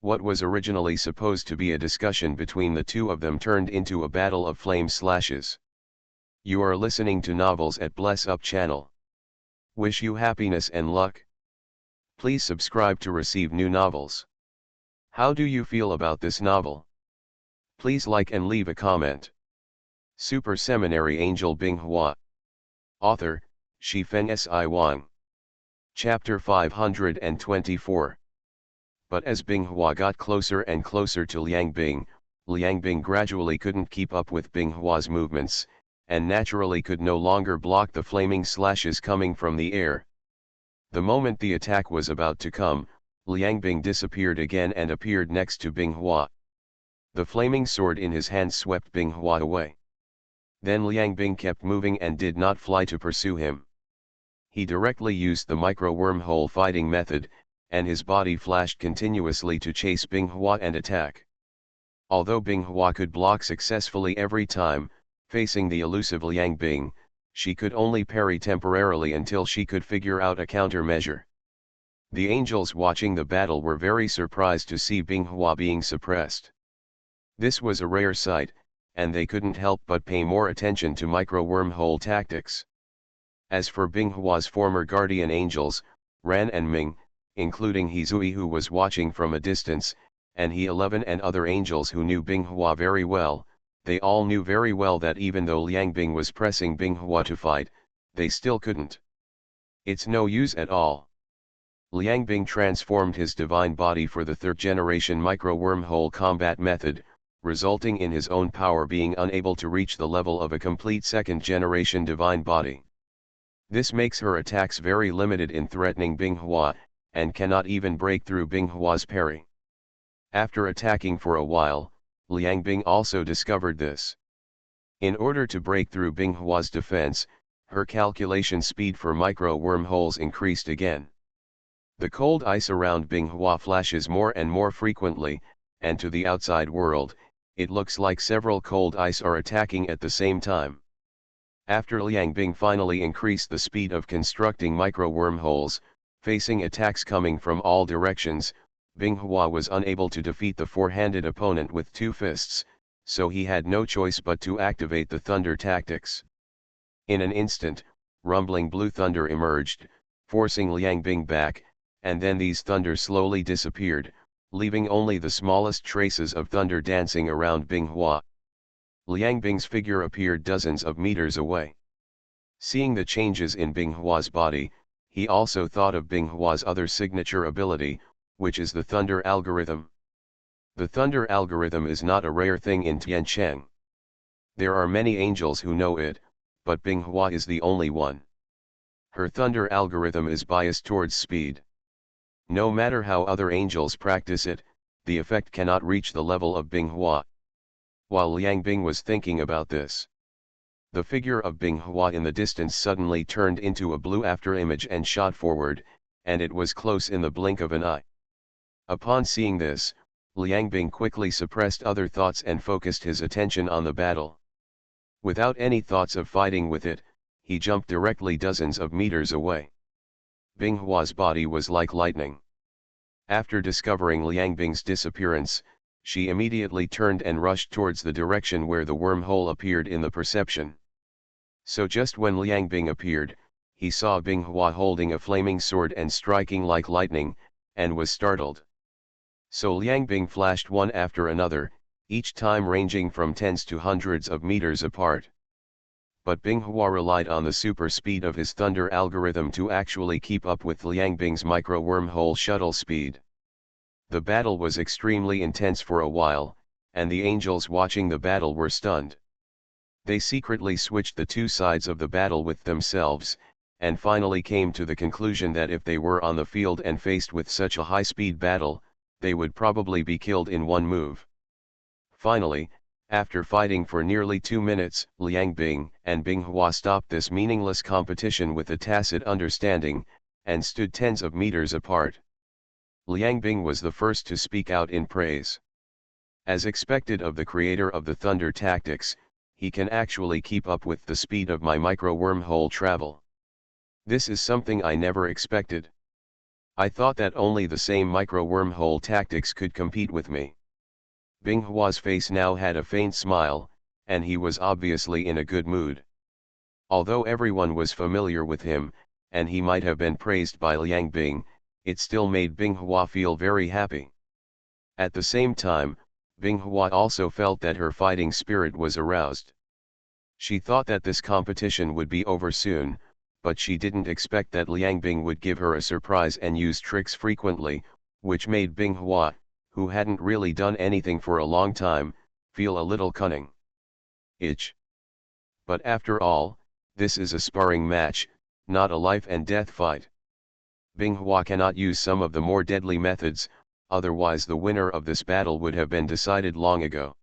What was originally supposed to be a discussion between the two of them turned into a battle of flame slashes. You are listening to Novels at Bless Up channel. Wish you happiness and luck. Please subscribe to receive new novels. How do you feel about this novel? Please like and leave a comment. Super Seminary Angel Binghua. Author, Shifeng Si Wang. Chapter 524. But as Binghua got closer and closer to Liangbing, Liangbing gradually couldn't keep up with Binghua's movements, and naturally could no longer block the flaming slashes coming from the air. The moment the attack was about to come, Liangbing disappeared again and appeared next to Binghua. The flaming sword in his hand swept Binghua away. Then Liangbing kept moving and did not fly to pursue him. He directly used the micro-wormhole fighting method, and his body flashed continuously to chase Binghua and attack. Although Binghua could block successfully every time, facing the elusive Liangbing, she could only parry temporarily until she could figure out a countermeasure. The angels watching the battle were very surprised to see Binghua being suppressed. This was a rare sight, and they couldn't help but pay more attention to micro-wormhole tactics. As for Binghua's former guardian angels, Ran and Ming, including Hizui who was watching from a distance, and He-11 and other angels who knew Binghua very well, they all knew very well that even though Liang Bing was pressing Binghua to fight, they still couldn't. It's no use at all. Liang Bing transformed his divine body for the third-generation micro-wormhole combat method, resulting in his own power being unable to reach the level of a complete second-generation divine body. This makes her attacks very limited in threatening Binghua, and cannot even break through Binghua's parry. After attacking for a while, Liang Bing also discovered this. In order to break through Binghua's defense, her calculation speed for micro-wormholes increased again. The cold ice around Binghua flashes more and more frequently, and to the outside world, it looks like several cold ice are attacking at the same time. After Liang Bing finally increased the speed of constructing micro-wormholes, facing attacks coming from all directions, Binghua was unable to defeat the four-handed opponent with two fists, so he had no choice but to activate the thunder tactics. In an instant, rumbling blue thunder emerged, forcing Liang Bing back, and then these thunders slowly disappeared, leaving only the smallest traces of thunder dancing around Binghua. Liang Bing's figure appeared dozens of meters away. Seeing the changes in Binghua's body, he also thought of Binghua's other signature ability, which is the thunder algorithm. The thunder algorithm is not a rare thing in Tiancheng. There are many angels who know it, but Binghua is the only one. Her thunder algorithm is biased towards speed. No matter how other angels practice it, the effect cannot reach the level of Binghua. While Liang Bing was thinking about this, the figure of Binghua in the distance suddenly turned into a blue afterimage and shot forward, and it was close in the blink of an eye. Upon seeing this, Liang Bing quickly suppressed other thoughts and focused his attention on the battle. Without any thoughts of fighting with it, he jumped directly dozens of meters away. Binghua's body was like lightning. After discovering Liang Bing's disappearance, she immediately turned and rushed towards the direction where the wormhole appeared in the perception. So just when Liang Bing appeared, he saw Binghua holding a flaming sword and striking like lightning, and was startled. So Liang Bing flashed one after another, each time ranging from tens to hundreds of meters apart. But Binghua relied on the super speed of his thunder algorithm to actually keep up with Liang Bing's micro-wormhole shuttle speed. The battle was extremely intense for a while, and the angels watching the battle were stunned. They secretly switched the two sides of the battle with themselves, and finally came to the conclusion that if they were on the field and faced with such a high-speed battle, they would probably be killed in one move. Finally, after fighting for nearly 2 minutes, Liang Bing and Binghua stopped this meaningless competition with a tacit understanding, and stood tens of meters apart. Liang Bing was the first to speak out in praise. As expected of the creator of the thunder tactics, he can actually keep up with the speed of my micro-wormhole travel. This is something I never expected. I thought that only the same micro-wormhole tactics could compete with me. Binghua's face now had a faint smile, and he was obviously in a good mood. Although everyone was familiar with him, and he might have been praised by Liang Bing, it still made Binghua feel very happy. At the same time, Binghua also felt that her fighting spirit was aroused. She thought that this competition would be over soon, but she didn't expect that Liang Bing would give her a surprise and use tricks frequently, which made Binghua, who hadn't really done anything for a long time, feel a little cunning. But after all, this is a sparring match, not a life and death fight. Binghua cannot use some of the more deadly methods, otherwise the winner of this battle would have been decided long ago.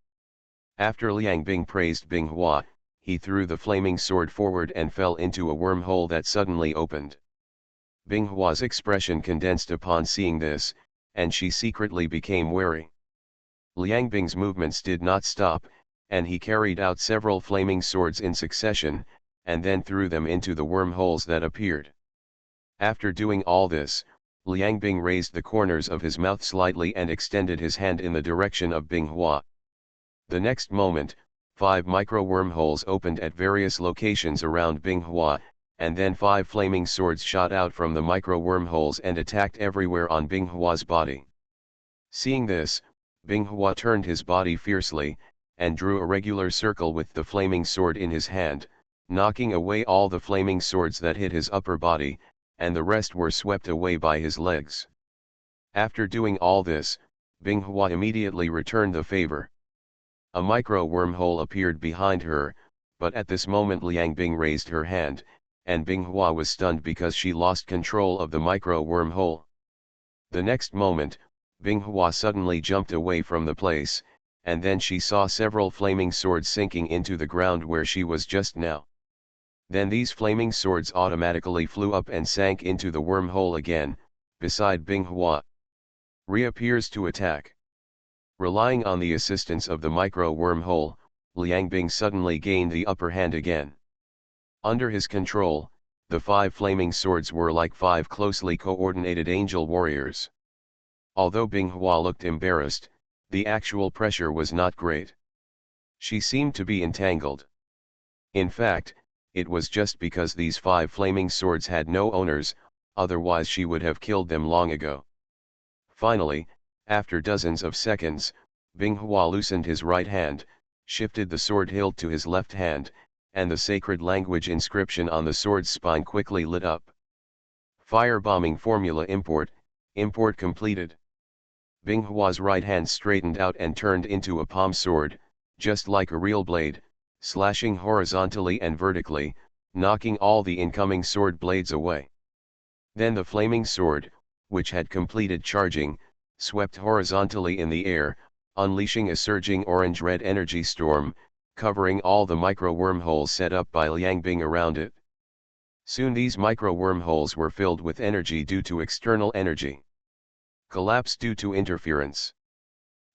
After Liang Bing praised Binghua, he threw the flaming sword forward and fell into a wormhole that suddenly opened. Binghua's expression condensed upon seeing this, and she secretly became wary. Liang Bing's movements did not stop, and he carried out several flaming swords in succession, and then threw them into the wormholes that appeared. After doing all this, Liang Bing raised the corners of his mouth slightly and extended his hand in the direction of Binghua. The next moment, 5 micro-wormholes opened at various locations around Binghua, and then 5 flaming swords shot out from the micro-wormholes and attacked everywhere on Binghua's body. Seeing this, Binghua turned his body fiercely, and drew a regular circle with the flaming sword in his hand, knocking away all the flaming swords that hit his upper body, and the rest were swept away by his legs. After doing all this, Binghua immediately returned the favor. A micro-wormhole appeared behind her, but at this moment Liang Bing raised her hand, and Binghua was stunned because she lost control of the micro-wormhole. The next moment, Binghua suddenly jumped away from the place, and then she saw several flaming swords sinking into the ground where she was just now. Then these flaming swords automatically flew up and sank into the wormhole again, beside Binghua. Reappears to attack. Relying on the assistance of the micro-wormhole, Liang Bing suddenly gained the upper hand again. Under his control, the 5 flaming swords were like 5 closely coordinated angel warriors. Although Binghua looked embarrassed, the actual pressure was not great. She seemed to be entangled. In fact, it was just because these 5 flaming swords had no owners, otherwise she would have killed them long ago. Finally, after dozens of seconds, Binghua loosened his right hand, shifted the sword hilt to his left hand, and the sacred language inscription on the sword's spine quickly lit up. Firebombing formula import completed. Binghua's right hand straightened out and turned into a palm sword, just like a real blade, slashing horizontally and vertically, knocking all the incoming sword blades away. Then the flaming sword, which had completed charging, swept horizontally in the air, unleashing a surging orange-red energy storm, covering all the micro-wormholes set up by Liang Bing around it. Soon these micro-wormholes were filled with energy due to external energy. Collapse due to interference.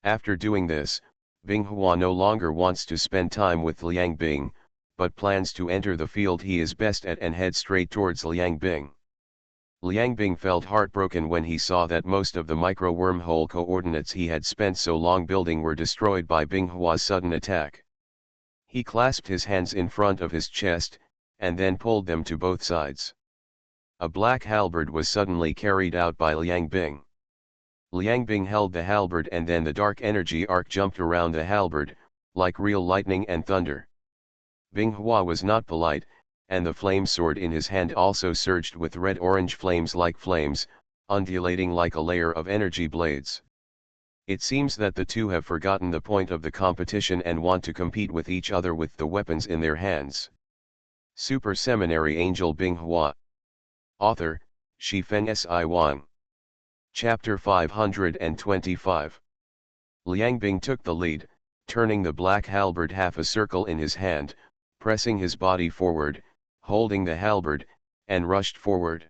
After doing this, Binghua no longer wants to spend time with Liang Bing, but plans to enter the field he is best at and head straight towards Liang Bing. Liang Bing felt heartbroken when he saw that most of the micro-wormhole coordinates he had spent so long building were destroyed by Binghua's sudden attack. He clasped his hands in front of his chest, and then pulled them to both sides. A black halberd was suddenly carried out by Liang Bing. Liang Bing held the halberd and then the dark energy arc jumped around the halberd, like real lightning and thunder. Binghua was not polite, and the flame sword in his hand also surged with red-orange flames like flames, undulating like a layer of energy blades. It seems that the two have forgotten the point of the competition and want to compete with each other with the weapons in their hands. Super Seminary Angel Binghua. Author, Shifeng Si Wang. Chapter 525. Liang Bing took the lead, turning the black halberd half a circle in his hand, pressing his body forward, holding the halberd, and rushed forward.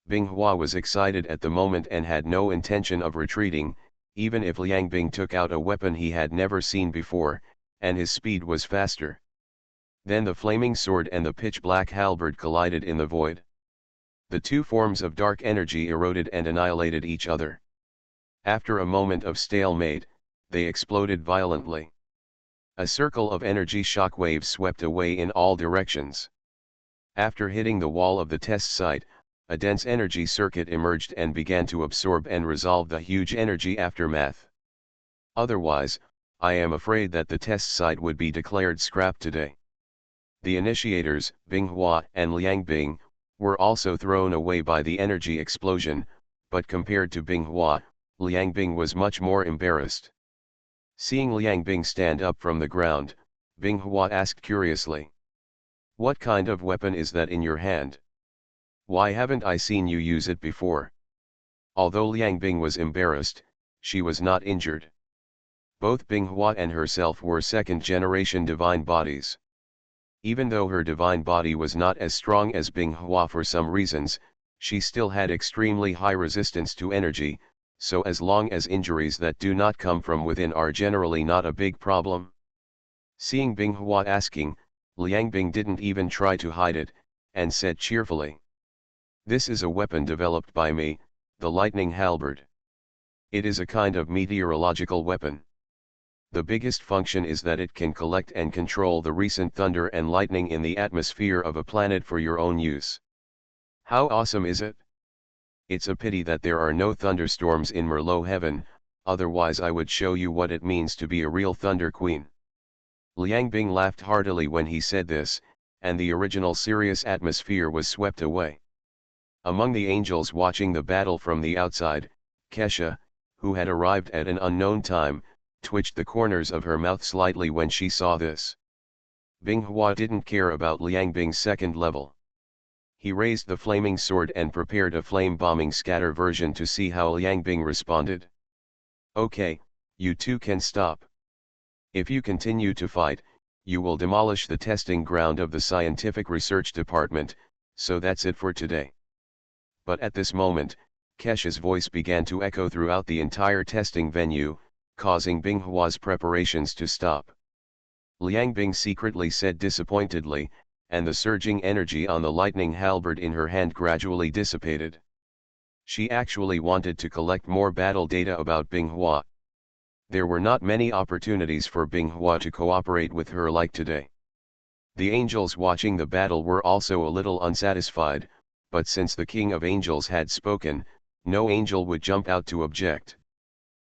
Binghua was excited at the moment and had no intention of retreating, even if Liang Bing took out a weapon he had never seen before, and his speed was faster. Then the flaming sword and the pitch-black halberd collided in the void. The two forms of dark energy eroded and annihilated each other. After a moment of stalemate, they exploded violently. A circle of energy shock waves swept away in all directions. After hitting the wall of the test site, a dense energy circuit emerged and began to absorb and resolve the huge energy aftermath. Otherwise, I am afraid that the test site would be declared scrap today. The initiators, Binghua and Liang Bing, were also thrown away by the energy explosion, but compared to Binghua, Liang Bing was much more embarrassed. Seeing Liang Bing stand up from the ground, Binghua asked curiously, "What kind of weapon is that in your hand? Why haven't I seen you use it before?" Although Liang Bing was embarrassed, she was not injured. Both Binghua and herself were second-generation divine bodies. Even though her divine body was not as strong as Binghua for some reasons, she still had extremely high resistance to energy, so as long as injuries that do not come from within are generally not a big problem. Seeing Binghua asking, Liang Bing didn't even try to hide it, and said cheerfully, "This is a weapon developed by me, the lightning halberd. It is a kind of meteorological weapon. The biggest function is that it can collect and control the recent thunder and lightning in the atmosphere of a planet for your own use. How awesome is it? It's a pity that there are no thunderstorms in Merlot heaven, otherwise I would show you what it means to be a real thunder queen. Liang Bing laughed heartily when he said this, and the original serious atmosphere was swept away. Among the angels watching the battle from the outside, Kesha, who had arrived at an unknown time, twitched the corners of her mouth slightly when she saw this. Binghua didn't care about Liang Bing's second level. He raised the flaming sword and prepared a flame-bombing scatter version to see how Liang Bing responded. Okay, you two can stop. If you continue to fight, you will demolish the testing ground of the scientific research department, so that's it for today. But at this moment, Kesha's voice began to echo throughout the entire testing venue, causing Binghua's preparations to stop. Liang Bing secretly said disappointedly, and the surging energy on the lightning halberd in her hand gradually dissipated. She actually wanted to collect more battle data about Binghua. There were not many opportunities for Binghua to cooperate with her like today. The angels watching the battle were also a little unsatisfied, but since the King of Angels had spoken, no angel would jump out to object.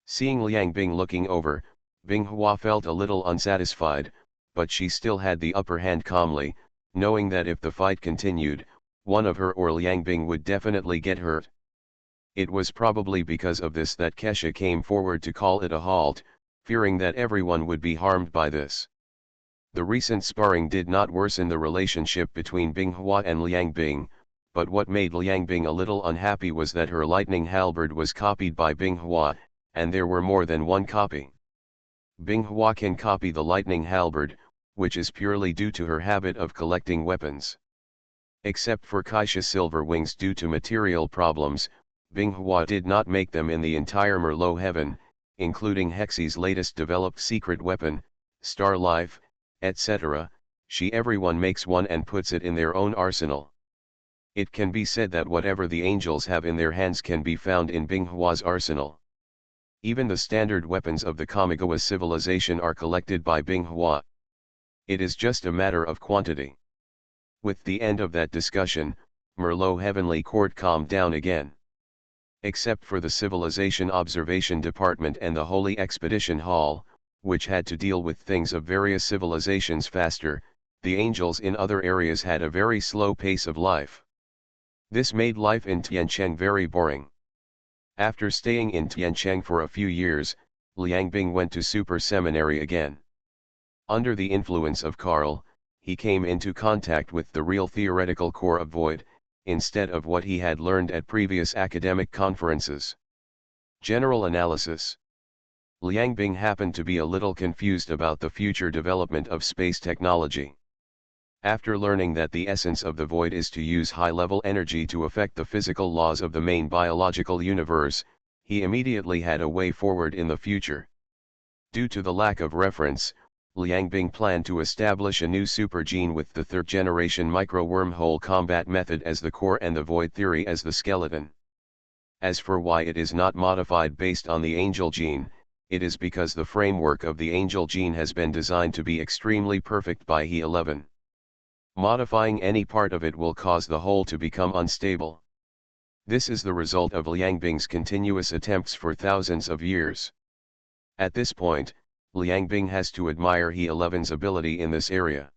Seeing Liang Bing looking over, Binghua felt a little unsatisfied, but she still had the upper hand calmly, knowing that if the fight continued, one of her or Liang Bing would definitely get hurt. It was probably because of this that Kesha came forward to call it a halt, fearing that everyone would be harmed by this. The recent sparring did not worsen the relationship between Binghua and Liang Bing, but what made Liang Bing a little unhappy was that her lightning halberd was copied by Binghua, and there were more than one copy. Binghua can copy the lightning halberd, which is purely due to her habit of collecting weapons. Except for Kaisha Silver Wings due to material problems, Binghua did not make them in the entire Merlot heaven, including Hexy's latest developed secret weapon, Star Life, etc. Everyone makes one and puts it in their own arsenal. It can be said that whatever the angels have in their hands can be found in Binghua's arsenal. Even the standard weapons of the Kamigawa civilization are collected by Binghua. It is just a matter of quantity. With the end of that discussion, Merlot Heavenly Court calmed down again. Except for the Civilization Observation Department and the Holy Expedition Hall, which had to deal with things of various civilizations faster, the angels in other areas had a very slow pace of life. This made life in Tiancheng very boring. After staying in Tiancheng for a few years, Liang Bing went to Super Seminary again. Under the influence of Carl, he came into contact with the real theoretical core of Void, instead of what he had learned at previous academic conferences. General analysis. Liang Bing happened to be a little confused about the future development of space technology. After learning that the essence of the void is to use high-level energy to affect the physical laws of the main biological universe, he immediately had a way forward in the future. Due to the lack of reference, Liang Bing planned to establish a new supergene with the third-generation micro-wormhole combat method as the core and the void theory as the skeleton. As for why it is not modified based on the angel gene, it is because the framework of the angel gene has been designed to be extremely perfect by He-11. Modifying any part of it will cause the whole to become unstable. This is the result of Liang Bing's continuous attempts for thousands of years. At this point, Liang Bing has to admire He-11's ability in this area.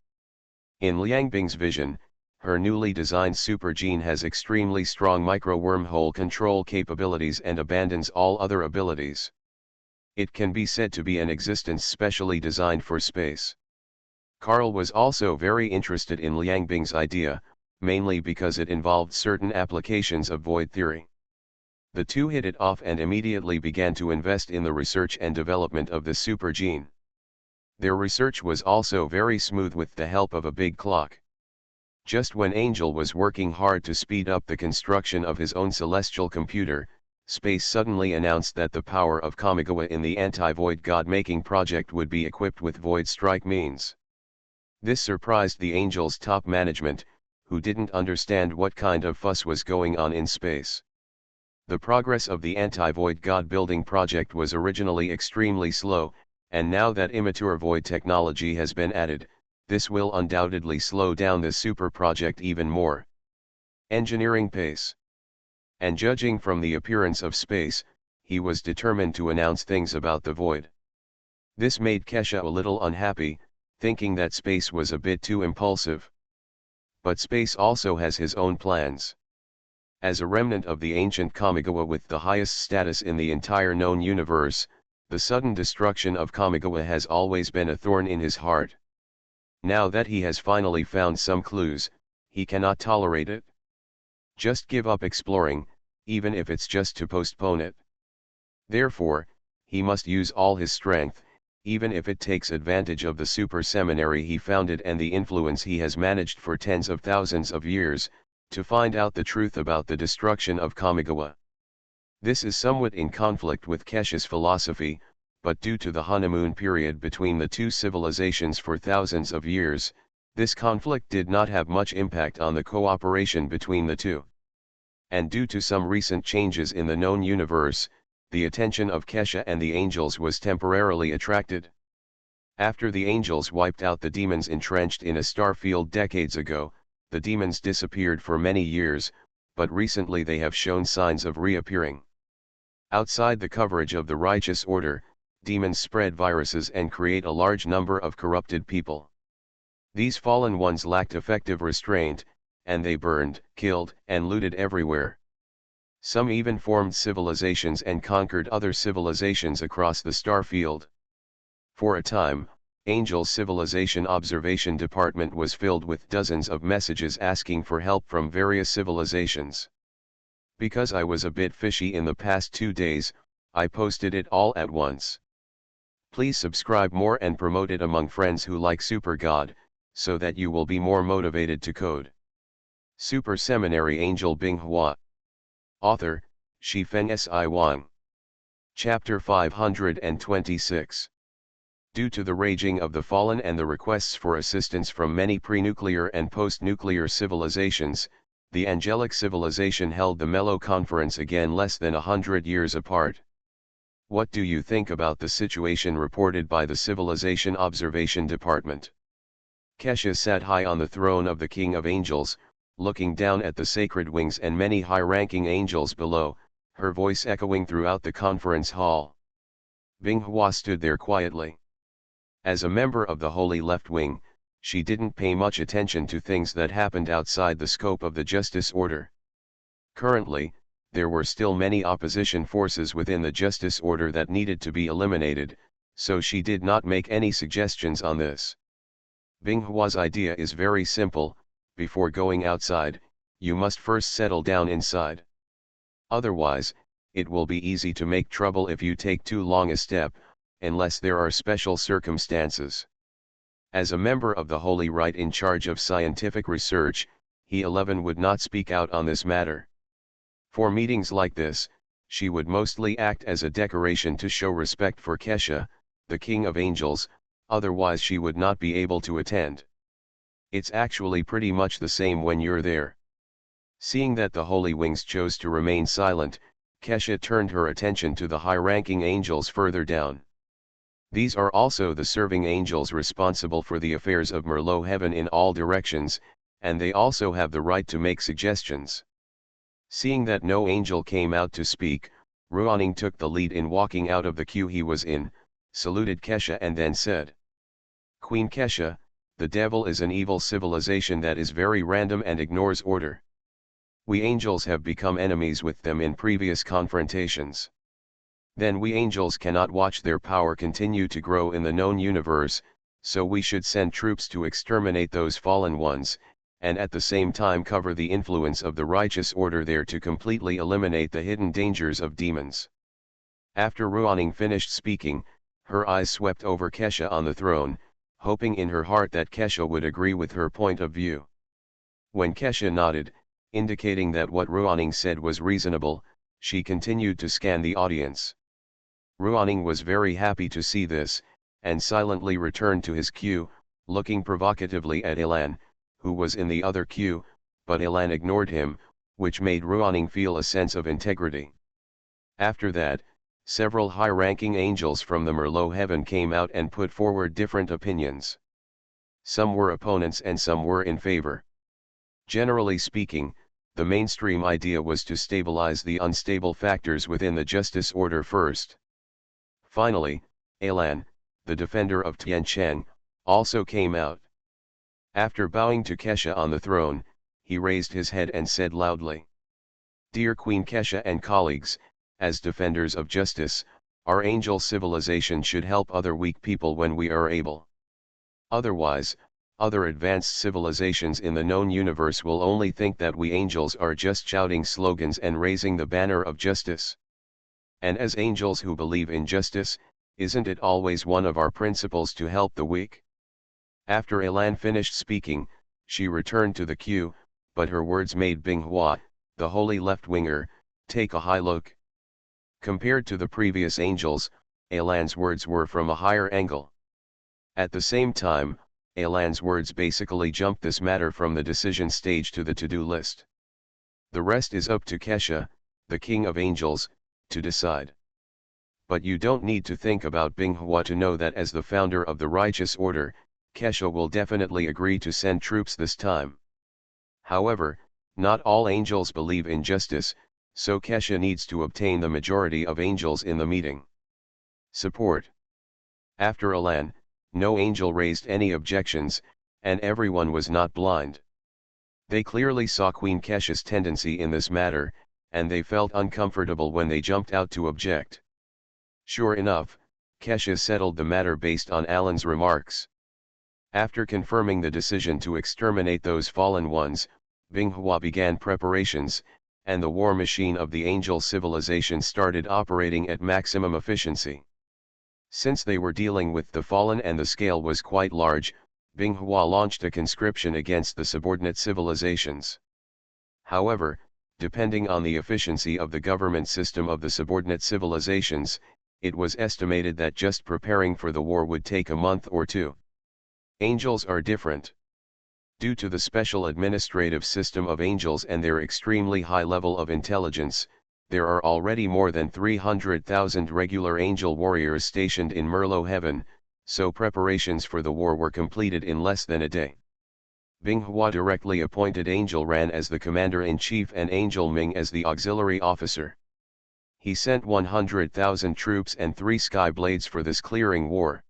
In Liang Bing's vision, her newly designed supergene has extremely strong micro-wormhole control capabilities and abandons all other abilities. It can be said to be an existence specially designed for space. Carl was also very interested in Liang Bing's idea, mainly because it involved certain applications of void theory. The two hit it off and immediately began to invest in the research and development of the supergene. Their research was also very smooth with the help of a big clock. Just when Angel was working hard to speed up the construction of his own celestial computer, Space suddenly announced that the power of Kamigawa in the anti-void god-making project would be equipped with void strike means. This surprised the Angel's top management, who didn't understand what kind of fuss was going on in space. The progress of the anti-void god building project was originally extremely slow, and now that immature void technology has been added, this will undoubtedly slow down this super project even more. Engineering pace. And judging from the appearance of space, he was determined to announce things about the void. This made Kesha a little unhappy, thinking that space was a bit too impulsive. But space also has his own plans. As a remnant of the ancient Kamigawa with the highest status in the entire known universe, the sudden destruction of Kamigawa has always been a thorn in his heart. Now that he has finally found some clues, he cannot tolerate it. Just give up exploring, even if it's just to postpone it. Therefore, he must use all his strength, even if it takes advantage of the super seminary he founded and the influence he has managed for tens of thousands of years, to find out the truth about the destruction of Kamigawa. This is somewhat in conflict with Kesha's philosophy, but due to the honeymoon period between the two civilizations for thousands of years, this conflict did not have much impact on the cooperation between the two. And due to some recent changes in the known universe, the attention of Kesha and the angels was temporarily attracted. After the angels wiped out the demons entrenched in a star field decades ago, the demons disappeared for many years, but recently they have shown signs of reappearing. Outside the coverage of the righteous order, demons spread viruses and create a large number of corrupted people. These fallen ones lacked effective restraint, and they burned, killed, and looted everywhere. Some even formed civilizations and conquered other civilizations across the star field. For a time, Angel's Civilization Observation Department was filled with dozens of messages asking for help from various civilizations. Because I was a bit fishy in the past 2 days, I posted it all at once. Please subscribe more and promote it among friends who like Super God, so that you will be more motivated to code. Super Seminary Angel Binghua. Author, Shifeng Si Wang. Chapter 526. Due to the raging of the fallen and the requests for assistance from many pre-nuclear and post-nuclear civilizations, the angelic civilization held the Melo Conference again less than 100 years apart. What do you think about the situation reported by the Civilization Observation Department? Kesha sat high on the throne of the King of Angels, looking down at the sacred wings and many high-ranking angels below, her voice echoing throughout the conference hall. Binghua stood there quietly. As a member of the Holy Left Wing, she didn't pay much attention to things that happened outside the scope of the Justice Order. Currently, there were still many opposition forces within the Justice Order that needed to be eliminated, so she did not make any suggestions on this. Binghua's idea is very simple: before going outside, you must first settle down inside. Otherwise, it will be easy to make trouble if you take too long a step, unless there are special circumstances. As a member of the Holy Right in charge of scientific research, he 11 would not speak out on this matter. For meetings like this, she would mostly act as a decoration to show respect for Kesha, the King of Angels, otherwise she would not be able to attend. It's actually pretty much the same when you're there. Seeing that the Holy Wings chose to remain silent, Kesha turned her attention to the high-ranking angels further down. These are also the serving angels responsible for the affairs of Merlot heaven in all directions, and they also have the right to make suggestions. Seeing that no angel came out to speak, Ruaning took the lead in walking out of the queue he was in, saluted Kesha and then said, "Queen Kesha, the devil is an evil civilization that is very random and ignores order. We angels have become enemies with them in previous confrontations. Then we angels cannot watch their power continue to grow in the known universe, so we should send troops to exterminate those fallen ones, and at the same time cover the influence of the righteous order there to completely eliminate the hidden dangers of demons." After Ruaning finished speaking, her eyes swept over Kesha on the throne, hoping in her heart that Kesha would agree with her point of view. When Kesha nodded, indicating that what Ruaning said was reasonable, she continued to scan the audience. Ruaning was very happy to see this, and silently returned to his queue, looking provocatively at Ilan, who was in the other queue, but Ilan ignored him, which made Ruaning feel a sense of integrity. After that, Several high-ranking angels from the Merlot heaven came out and put forward different opinions. Some were opponents and some were in favor. Generally speaking, the mainstream idea was to stabilize the unstable factors within the justice order first. Finally, Alan, the defender of Tiancheng, also came out. After bowing to Kesha on the throne, he raised his head and said loudly, "Dear Queen Kesha and colleagues, as defenders of justice, our angel civilization should help other weak people when we are able. Otherwise, other advanced civilizations in the known universe will only think that we angels are just shouting slogans and raising the banner of justice. And as angels who believe in justice, isn't it always one of our principles to help the weak?" After Elan finished speaking, she returned to the queue, but her words made Binghua, the holy left-winger, take a high look. Compared to the previous angels, Elan's words were from a higher angle. At the same time, Elan's words basically jumped this matter from the decision stage to the to-do list. The rest is up to Kesha, the king of angels, to decide. But you don't need to think about Binghua to know that as the founder of the righteous order, Kesha will definitely agree to send troops this time. However, not all angels believe in justice, so Kesha needs to obtain the majority of angels in the meeting. Support. After Elan, no angel raised any objections, and everyone was not blind. They clearly saw Queen Kesha's tendency in this matter, and they felt uncomfortable when they jumped out to object. Sure enough, Kesha settled the matter based on Alan's remarks. After confirming the decision to exterminate those fallen ones, Binghua began preparations, and the war machine of the angel civilization started operating at maximum efficiency. Since they were dealing with the fallen and the scale was quite large, Binghua launched a conscription against the subordinate civilizations. However, depending on the efficiency of the government system of the subordinate civilizations, it was estimated that just preparing for the war would take a month or two. Angels are different. Due to the special administrative system of angels and their extremely high level of intelligence, there are already more than 300,000 regular angel warriors stationed in Merlot heaven, so preparations for the war were completed in less than a day. Binghua directly appointed Angel Ran as the commander-in-chief and Angel Ming as the auxiliary officer. He sent 100,000 troops and 3 sky blades for this clearing war.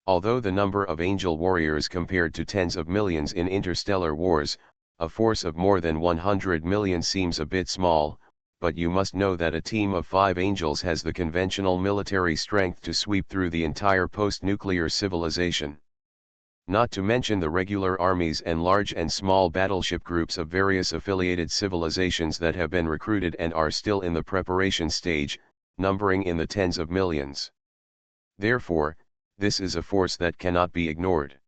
Although the number of angel warriors compared to tens of millions in interstellar wars, a force of more than 100 million seems a bit small, but you must know that a team of 5 angels has the conventional military strength to sweep through the entire post-nuclear civilization. Not to mention the regular armies and large and small battleship groups of various affiliated civilizations that have been recruited and are still in the preparation stage, numbering in the tens of millions. Therefore, this is a force that cannot be ignored.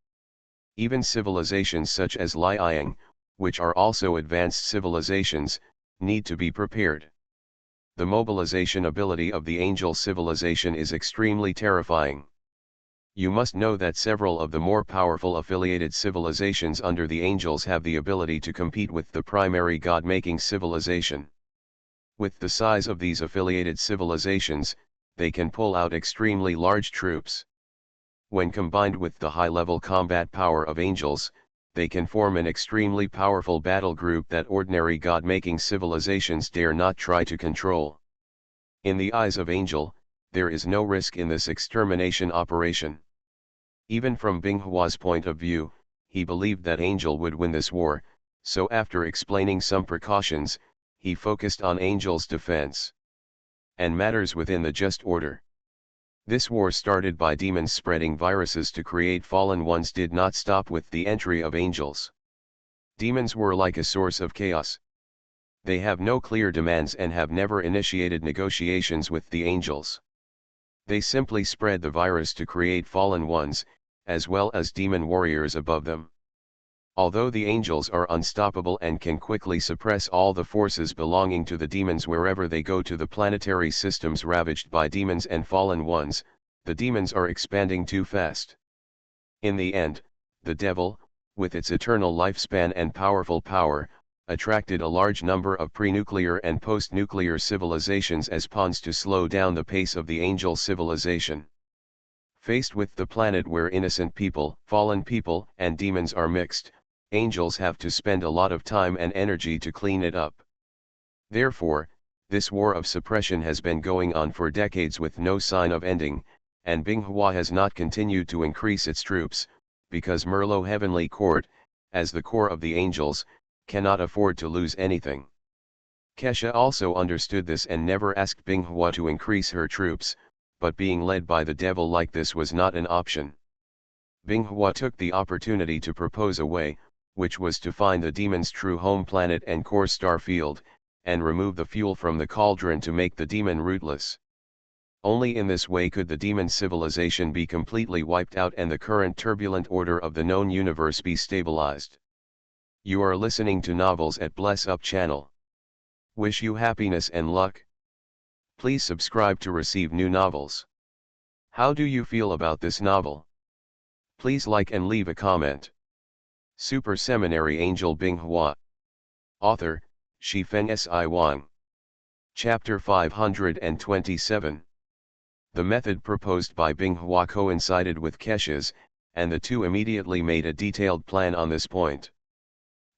Even civilizations such as Liang, which are also advanced civilizations, need to be prepared. The mobilization ability of the angel civilization is extremely terrifying. You must know that several of the more powerful affiliated civilizations under the angels have the ability to compete with the primary God-making civilization. With the size of these affiliated civilizations, they can pull out extremely large troops. When combined with the high-level combat power of angels, they can form an extremely powerful battle group that ordinary God-making civilizations dare not try to control. In the eyes of Angel, there is no risk in this extermination operation. Even from Binghua's point of view, he believed that Angel would win this war, so after explaining some precautions, he focused on Angel's defense and matters within the just order. This war started by demons spreading viruses to create fallen ones did not stop with the entry of angels. Demons were like a source of chaos. They have no clear demands and have never initiated negotiations with the angels. They simply spread the virus to create fallen ones, as well as demon warriors above them. Although the angels are unstoppable and can quickly suppress all the forces belonging to the demons wherever they go to the planetary systems ravaged by demons and fallen ones, the demons are expanding too fast. In the end, the devil, with its eternal lifespan and powerful power, attracted a large number of pre-nuclear and post-nuclear civilizations as pawns to slow down the pace of the angel civilization. Faced with the planet where innocent people, fallen people, and demons are mixed, angels have to spend a lot of time and energy to clean it up. Therefore, this war of suppression has been going on for decades with no sign of ending, and Binghua has not continued to increase its troops, because Merlot Heavenly Court, as the core of the angels, cannot afford to lose anything. Kesha also understood this and never asked Binghua to increase her troops, but being led by the devil like this was not an option. Binghua took the opportunity to propose a way, which was to find the demon's true home planet and core star field, and remove the fuel from the cauldron to make the demon rootless. Only in this way could the demon civilization be completely wiped out and the current turbulent order of the known universe be stabilized. You are listening to Novels at Bless Up channel. Wish you happiness and luck. Please subscribe to receive new novels. How do you feel about this novel? Please like and leave a comment. Super Seminary Angel Binghua. Author, Shifeng Si Wang. Chapter 527. The method proposed by Binghua coincided with Kesha's, and the two immediately made a detailed plan on this point.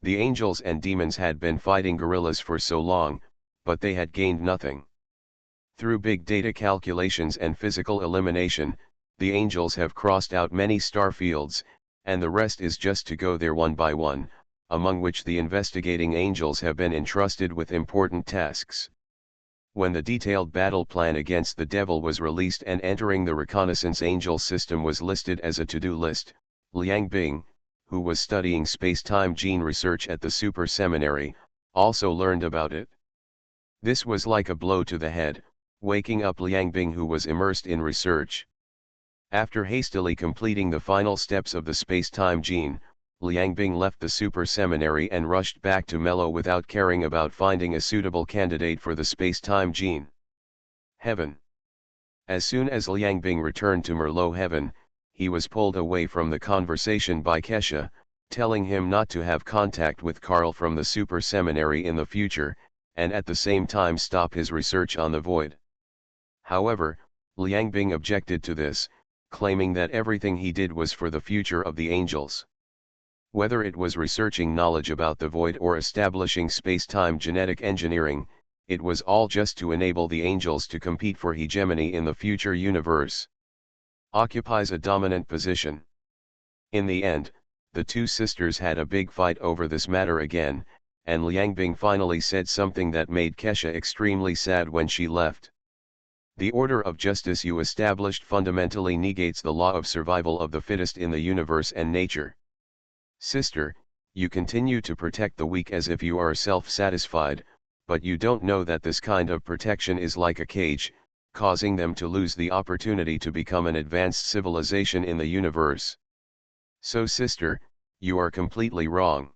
The angels and demons had been fighting guerrillas for so long, but they had gained nothing. Through big data calculations and physical elimination, the angels have crossed out many star fields, and the rest is just to go there one by one, among which the investigating angels have been entrusted with important tasks. When the detailed battle plan against the devil was released and entering the reconnaissance angel system was listed as a to-do list, Liang Bing, who was studying space-time gene research at the Super Seminary, also learned about it. This was like a blow to the head, waking up Liang Bing, who was immersed in research. After hastily completing the final steps of the space-time gene, Liang Bing left the Super Seminary and rushed back to Melo without caring about finding a suitable candidate for the space-time gene. Heaven. As soon as Liang Bing returned to Merlot Heaven, he was pulled away from the conversation by Kesha, telling him not to have contact with Carl from the Super Seminary in the future, and at the same time stop his research on the void. However, Liang Bing objected to this, claiming that everything he did was for the future of the angels. Whether it was researching knowledge about the void or establishing space-time genetic engineering, it was all just to enable the angels to compete for hegemony in the future universe. Occupies a dominant position. In the end, the two sisters had a big fight over this matter again, and Liang Bing finally said something that made Kesha extremely sad when she left. The order of justice you established fundamentally negates the law of survival of the fittest in the universe and nature. Sister, you continue to protect the weak as if you are self-satisfied, but you don't know that this kind of protection is like a cage, causing them to lose the opportunity to become an advanced civilization in the universe. So sister, you are completely wrong.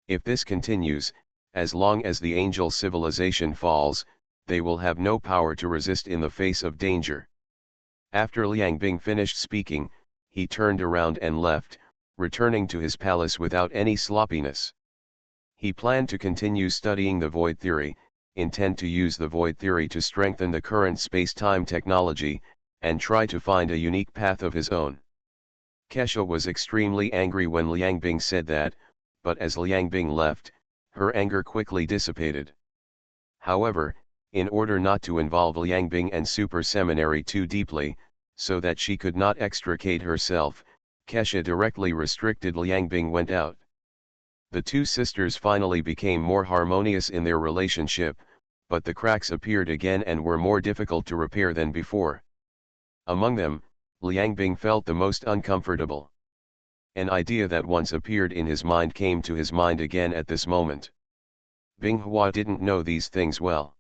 If this continues, as long as the angel civilization falls, they will have no power to resist in the face of danger. After Liang Bing finished speaking, he turned around and left, returning to his palace without any sloppiness. He planned to continue studying the void theory, intend to use the void theory to strengthen the current space-time technology, and try to find a unique path of his own. Kesha was extremely angry when Liang Bing said that, but as Liang Bing left, her anger quickly dissipated. However, in order not to involve Liang Bing and Super Seminary too deeply, so that she could not extricate herself, Kesha directly restricted Liang Bing went out. The two sisters finally became more harmonious in their relationship, but the cracks appeared again and were more difficult to repair than before. Among them, Liang Bing felt the most uncomfortable. An idea that once appeared in his mind came to his mind again at this moment. Binghua didn't know these things well.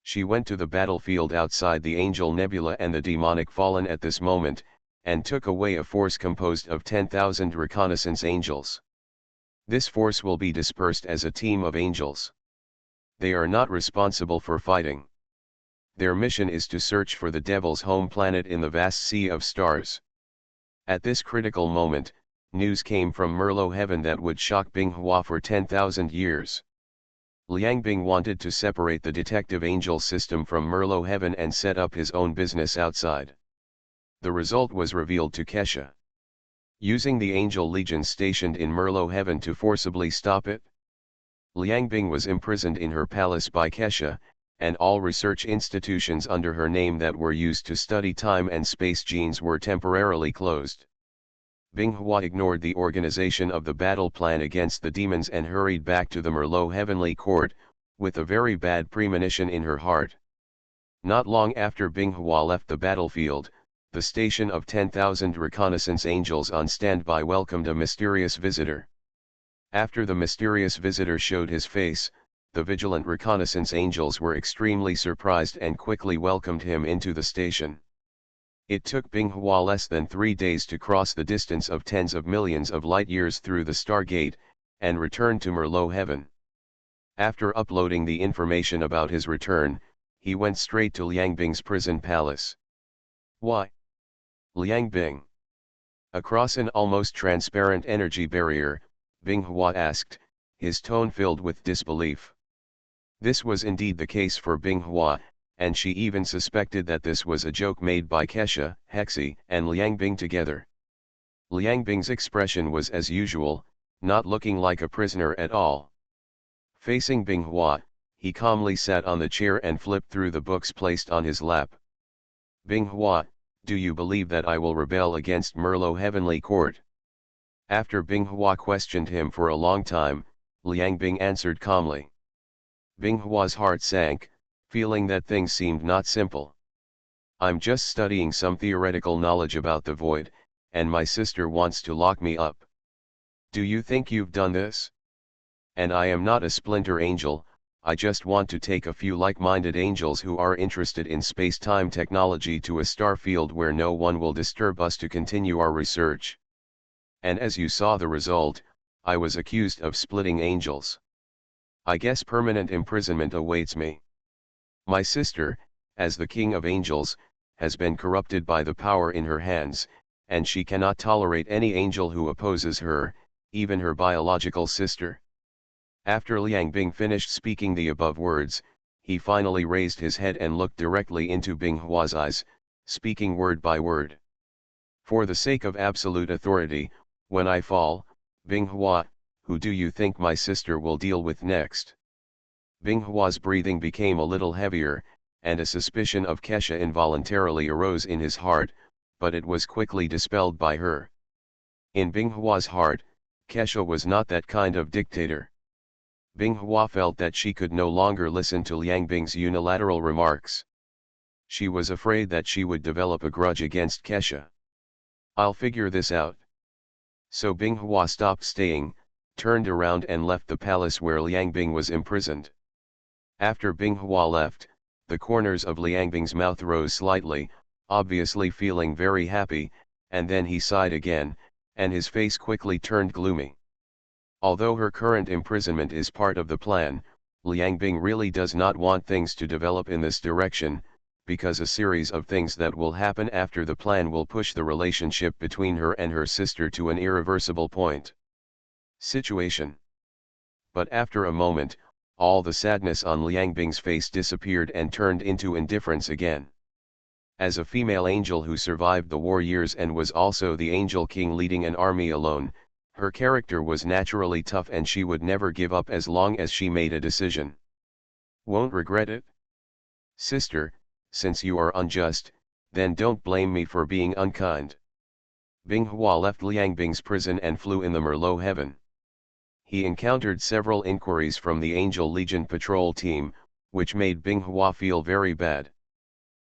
She went to the battlefield outside the Angel Nebula and the demonic fallen at this moment, and took away a force composed of 10,000 reconnaissance angels. This force will be dispersed as a team of angels. They are not responsible for fighting. Their mission is to search for the devil's home planet in the vast sea of stars. At this critical moment, news came from Merlot heaven that would shock Binghua for 10,000 years. Liang Bing wanted to separate the detective angel system from Merlot heaven and set up his own business outside. The result was revealed to Kesha. Using the angel legions stationed in Merlot heaven to forcibly stop it, Liang Bing was imprisoned in her palace by Kesha, and all research institutions under her name that were used to study time and space genes were temporarily closed. Binghua ignored the organization of the battle plan against the demons and hurried back to the Merlot heavenly court, with a very bad premonition in her heart. Not long after Binghua left the battlefield, the station of 10,000 reconnaissance angels on standby welcomed a mysterious visitor. After the mysterious visitor showed his face, the vigilant reconnaissance angels were extremely surprised and quickly welcomed him into the station. It took Binghua less than 3 days to cross the distance of tens of millions of light-years through the Stargate, and return to Merlot heaven. After uploading the information about his return, he went straight to Liang Bing's prison palace. Why? Liang Bing. Across an almost transparent energy barrier, Binghua asked, his tone filled with disbelief. This was indeed the case for Binghua, and she even suspected that this was a joke made by Kesha, Hexi, and Liang Bing together. Liang Bing's expression was as usual, not looking like a prisoner at all. Facing Binghua, he calmly sat on the chair and flipped through the books placed on his lap. Binghua, do you believe that I will rebel against Merlot heavenly court? After Binghua questioned him for a long time, Liang Bing answered calmly. Binghua's heart sank, feeling that things seemed not simple. I'm just studying some theoretical knowledge about the void, and my sister wants to lock me up. Do you think you've done this? And I am not a splinter angel, I just want to take a few like-minded angels who are interested in space-time technology to a star field where no one will disturb us to continue our research. And as you saw the result, I was accused of splitting angels. I guess permanent imprisonment awaits me. My sister, as the king of angels, has been corrupted by the power in her hands, and she cannot tolerate any angel who opposes her, even her biological sister. After Liang Bing finished speaking the above words, he finally raised his head and looked directly into Binghua's eyes, speaking word by word. For the sake of absolute authority, when I fall, Binghua, who do you think my sister will deal with next? Binghua's breathing became a little heavier, and a suspicion of Kesha involuntarily arose in his heart, but it was quickly dispelled by her. In Binghua's heart, Kesha was not that kind of dictator. Binghua felt that she could no longer listen to Liang Bing's unilateral remarks. She was afraid that she would develop a grudge against Kesha. I'll figure this out. So Binghua stopped staying, turned around and left the palace where Liang Bing was imprisoned. After Binghua left, the corners of Liang Bing's mouth rose slightly, obviously feeling very happy, and then he sighed again, and his face quickly turned gloomy. Although her current imprisonment is part of the plan, Liang Bing really does not want things to develop in this direction, because a series of things that will happen after the plan will push the relationship between her and her sister to an irreversible point. Situation. But after a moment, all the sadness on Liang Bing's face disappeared and turned into indifference again. As a female angel who survived the war years and was also the angel king leading an army alone, her character was naturally tough and she would never give up as long as she made a decision. Won't regret it? Sister, since you are unjust, then don't blame me for being unkind. Binghua left Liang Bing's prison and flew in the Merlot heaven. He encountered several inquiries from the Angel Legion patrol team, which made Binghua feel very bad.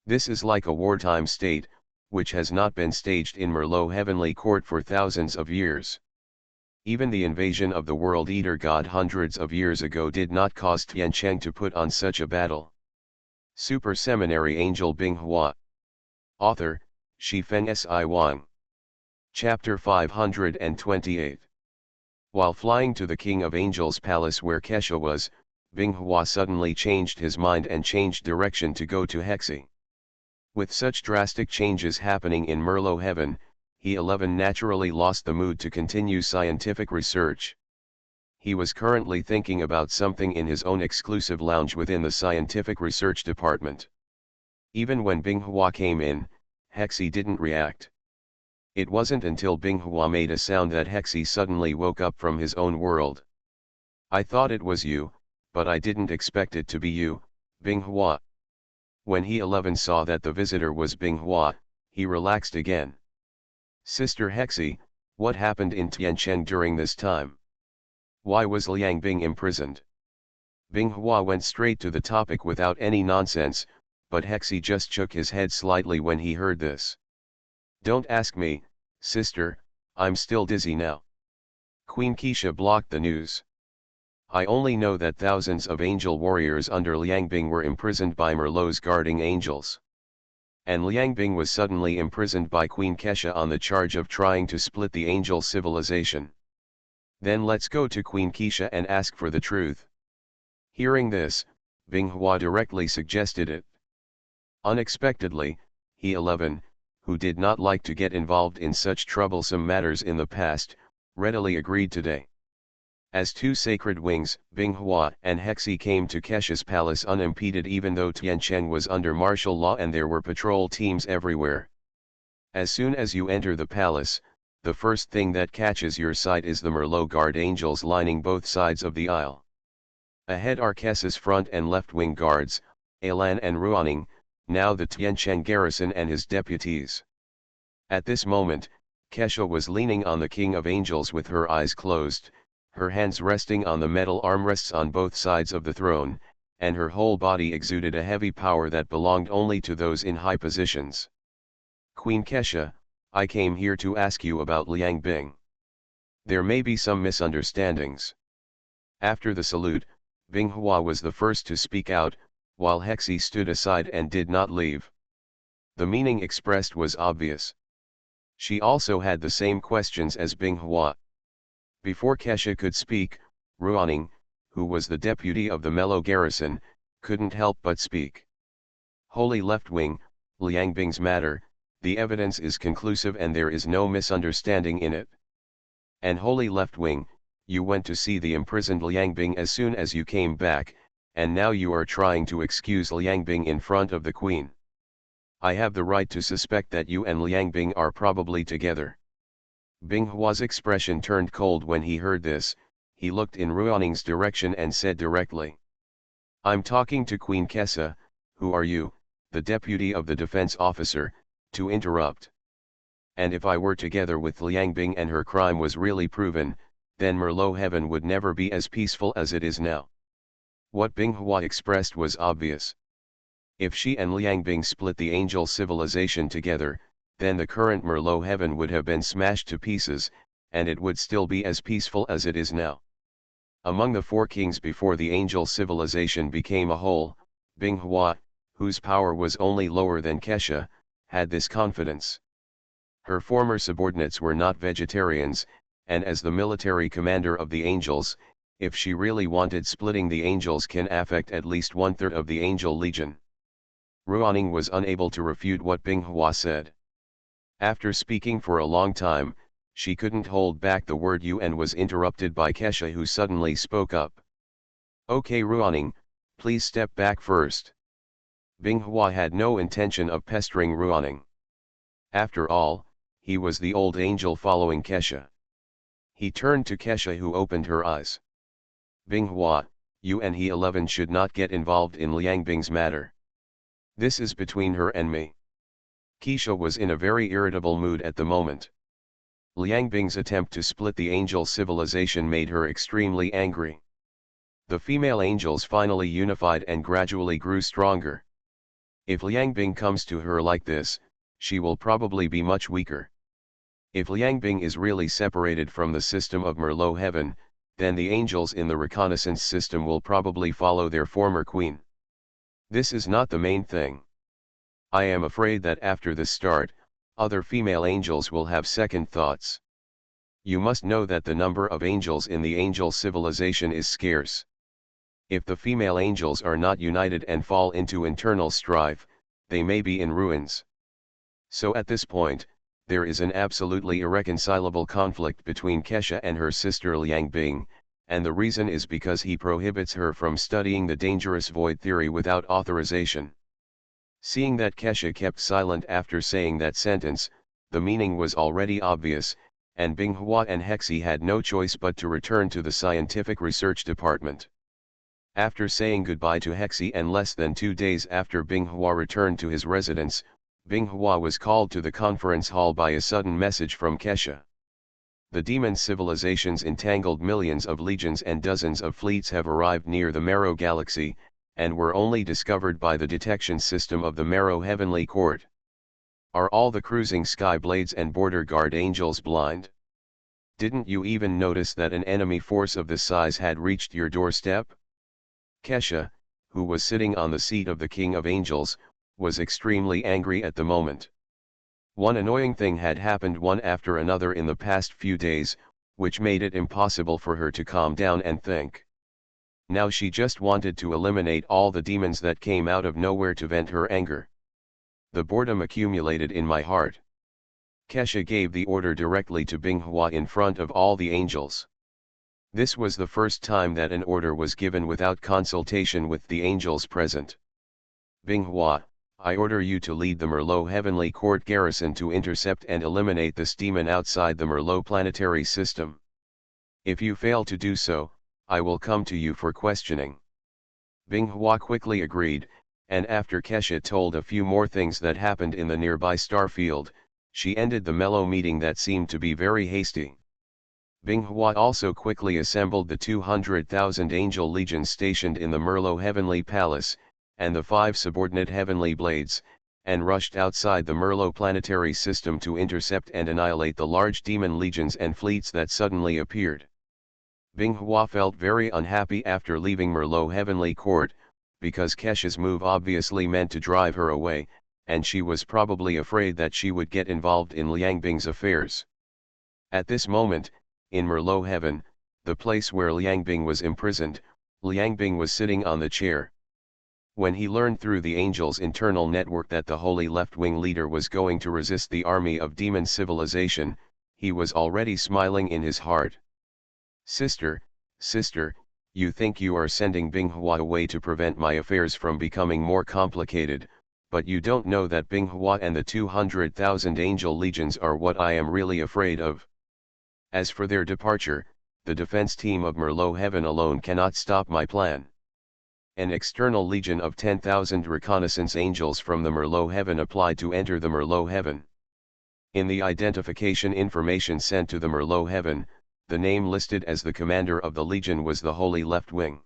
This is like a wartime state, which has not been staged in Merlot heavenly court for thousands of years. Even the invasion of the World Eater God hundreds of years ago did not cause Tiancheng to put on such a battle. Super Seminary Angel Binghua. Author, Shifeng Si Wang. Chapter 528. While flying to the King of Angels Palace where Kesha was, Binghua suddenly changed his mind and changed direction to go to Hexi. With such drastic changes happening in Merlot heaven, he 11 naturally lost the mood to continue scientific research. He was currently thinking about something in his own exclusive lounge within the scientific research department. Even when Binghua came in, Hexi didn't react. It wasn't until Binghua made a sound that Hexi suddenly woke up from his own world. "I thought it was you, but I didn't expect it to be you, Binghua." When he 11 saw that the visitor was Binghua, he relaxed again. "Sister Hexi, what happened in Tiancheng during this time? Why was Liang Bing imprisoned?" Binghua went straight to the topic without any nonsense, but Hexi just shook his head slightly when he heard this. "Don't ask me, sister, I'm still dizzy now." Queen Keisha blocked the news. "I only know that thousands of angel warriors under Liang Bing were imprisoned by Merlot's guarding angels. And Liang Bing was suddenly imprisoned by Queen Kesha on the charge of trying to split the angel civilization. Then let's go to Queen Keisha and ask for the truth." Hearing this, Binghua directly suggested it. Unexpectedly, he 11, who did not like to get involved in such troublesome matters in the past, readily agreed today. As two sacred wings, Binghua and Hexi came to Kesha's palace unimpeded even though Tiancheng was under martial law and there were patrol teams everywhere. As soon as you enter the palace, the first thing that catches your sight is the Merlot guard angels lining both sides of the aisle. Ahead are Kesha's front and left wing guards, Alan and Ruaning, now the Tiancheng garrison and his deputies. At this moment, Kesha was leaning on the King of Angels with her eyes closed, her hands resting on the metal armrests on both sides of the throne, and her whole body exuded a heavy power that belonged only to those in high positions. "Queen Kesha, I came here to ask you about Liang Bing. There may be some misunderstandings." After the salute, Binghua was the first to speak out, while Hexi stood aside and did not leave. The meaning expressed was obvious. She also had the same questions as Binghua. Before Kesha could speak, Ruaning, who was the deputy of the Melo garrison, couldn't help but speak. "Holy Left Wing, Liang Bing's matter, the evidence is conclusive and there is no misunderstanding in it. And Holy Left Wing, you went to see the imprisoned Liang Bing as soon as you came back, and now you are trying to excuse Liang Bing in front of the Queen. I have the right to suspect that you and Liang Bing are probably together." Binghua's expression turned cold when he heard this. He looked in Ruaning's direction and said directly, "I'm talking to Queen Kesha. Who are you, the deputy of the defense officer, to interrupt? And if I were together with Liang Bing and her crime was really proven, then Merlot heaven would never be as peaceful as it is now." What Binghua expressed was obvious. If she and Liang Bing split the angel civilization together, then the current Merlot heaven would have been smashed to pieces, and it would still be as peaceful as it is now. Among the four kings before the angel civilization became a whole, Binghua, whose power was only lower than Kesha, had this confidence. Her former subordinates were not vegetarians, and as the military commander of the angels, if she really wanted splitting the angels can affect at least 1/3 of the angel legion. Ruaning was unable to refute what Binghua said. After speaking for a long time, she couldn't hold back the word you and was interrupted by Kesha, who suddenly spoke up. "Okay Ruaning, please step back first." Binghua had no intention of pestering Ruaning. After all, he was the old angel following Kesha. He turned to Kesha, who opened her eyes. "Binghua, you and he 11 should not get involved in Liang Bing's matter. This is between her and me." Keisha was in a very irritable mood at the moment. Liang Bing's attempt to split the angel civilization made her extremely angry. The female angels finally unified and gradually grew stronger. If Liang Bing comes to her like this, she will probably be much weaker. If Liang Bing is really separated from the system of Merlot heaven, then the angels in the reconnaissance system will probably follow their former queen. This is not the main thing. I am afraid that after this start, other female angels will have second thoughts. You must know that the number of angels in the angel civilization is scarce. If the female angels are not united and fall into internal strife, they may be in ruins. So at this point, there is an absolutely irreconcilable conflict between Kesha and her sister Liang Bing, and the reason is because he prohibits her from studying the dangerous void theory without authorization. Seeing that Kesha kept silent after saying that sentence, the meaning was already obvious, and Binghua and Hexi had no choice but to return to the scientific research department. After saying goodbye to Hexi and less than 2 days after Binghua returned to his residence, Binghua was called to the conference hall by a sudden message from Kesha. The demon civilizations entangled millions of legions and dozens of fleets have arrived near the Marrow Galaxy, and were only discovered by the detection system of the Marrow Heavenly Court. Are all the cruising sky blades and border guard angels blind? Didn't you even notice that an enemy force of this size had reached your doorstep? Kesha, who was sitting on the seat of the King of Angels, was extremely angry at the moment. One annoying thing had happened one after another in the past few days, which made it impossible for her to calm down and think. Now she just wanted to eliminate all the demons that came out of nowhere to vent her anger. The boredom accumulated in my heart. Kesha gave the order directly to Binghua in front of all the angels. This was the first time that an order was given without consultation with the angels present. Binghua, I order you to lead the Merlot Heavenly Court garrison to intercept and eliminate this demon outside the Merlot planetary system. If you fail to do so, I will come to you for questioning. Binghua quickly agreed, and after Kesha told a few more things that happened in the nearby starfield, she ended the mellow meeting that seemed to be very hasty. Binghua also quickly assembled the 200,000 angel legions stationed in the Merlot Heavenly Palace, and the 5 subordinate heavenly blades, and rushed outside the Merlot planetary system to intercept and annihilate the large demon legions and fleets that suddenly appeared. Binghua felt very unhappy after leaving Merlot Heavenly Court, because Kesha's move obviously meant to drive her away, and she was probably afraid that she would get involved in Liang Bing's affairs. At this moment, in Merlot Heaven, the place where Liang Bing was imprisoned, Liang Bing was sitting on the chair. When he learned through the angel's internal network that the holy left-wing leader was going to resist the army of demon civilization, he was already smiling in his heart. Sister, you think you are sending Binghua away to prevent my affairs from becoming more complicated, but you don't know that Binghua and the 200,000 angel legions are what I am really afraid of. As for their departure, the defense team of Merlot Heaven alone cannot stop my plan. An external legion of 10,000 reconnaissance angels from the Merlot Heaven applied to enter the Merlot Heaven. In the identification information sent to the Merlot Heaven, the name listed as the commander of the legion was the Holy Left Wing.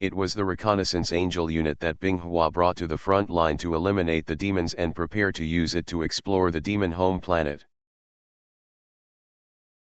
It was the reconnaissance angel unit that Binghua brought to the front line to eliminate the demons and prepare to use it to explore the demon home planet.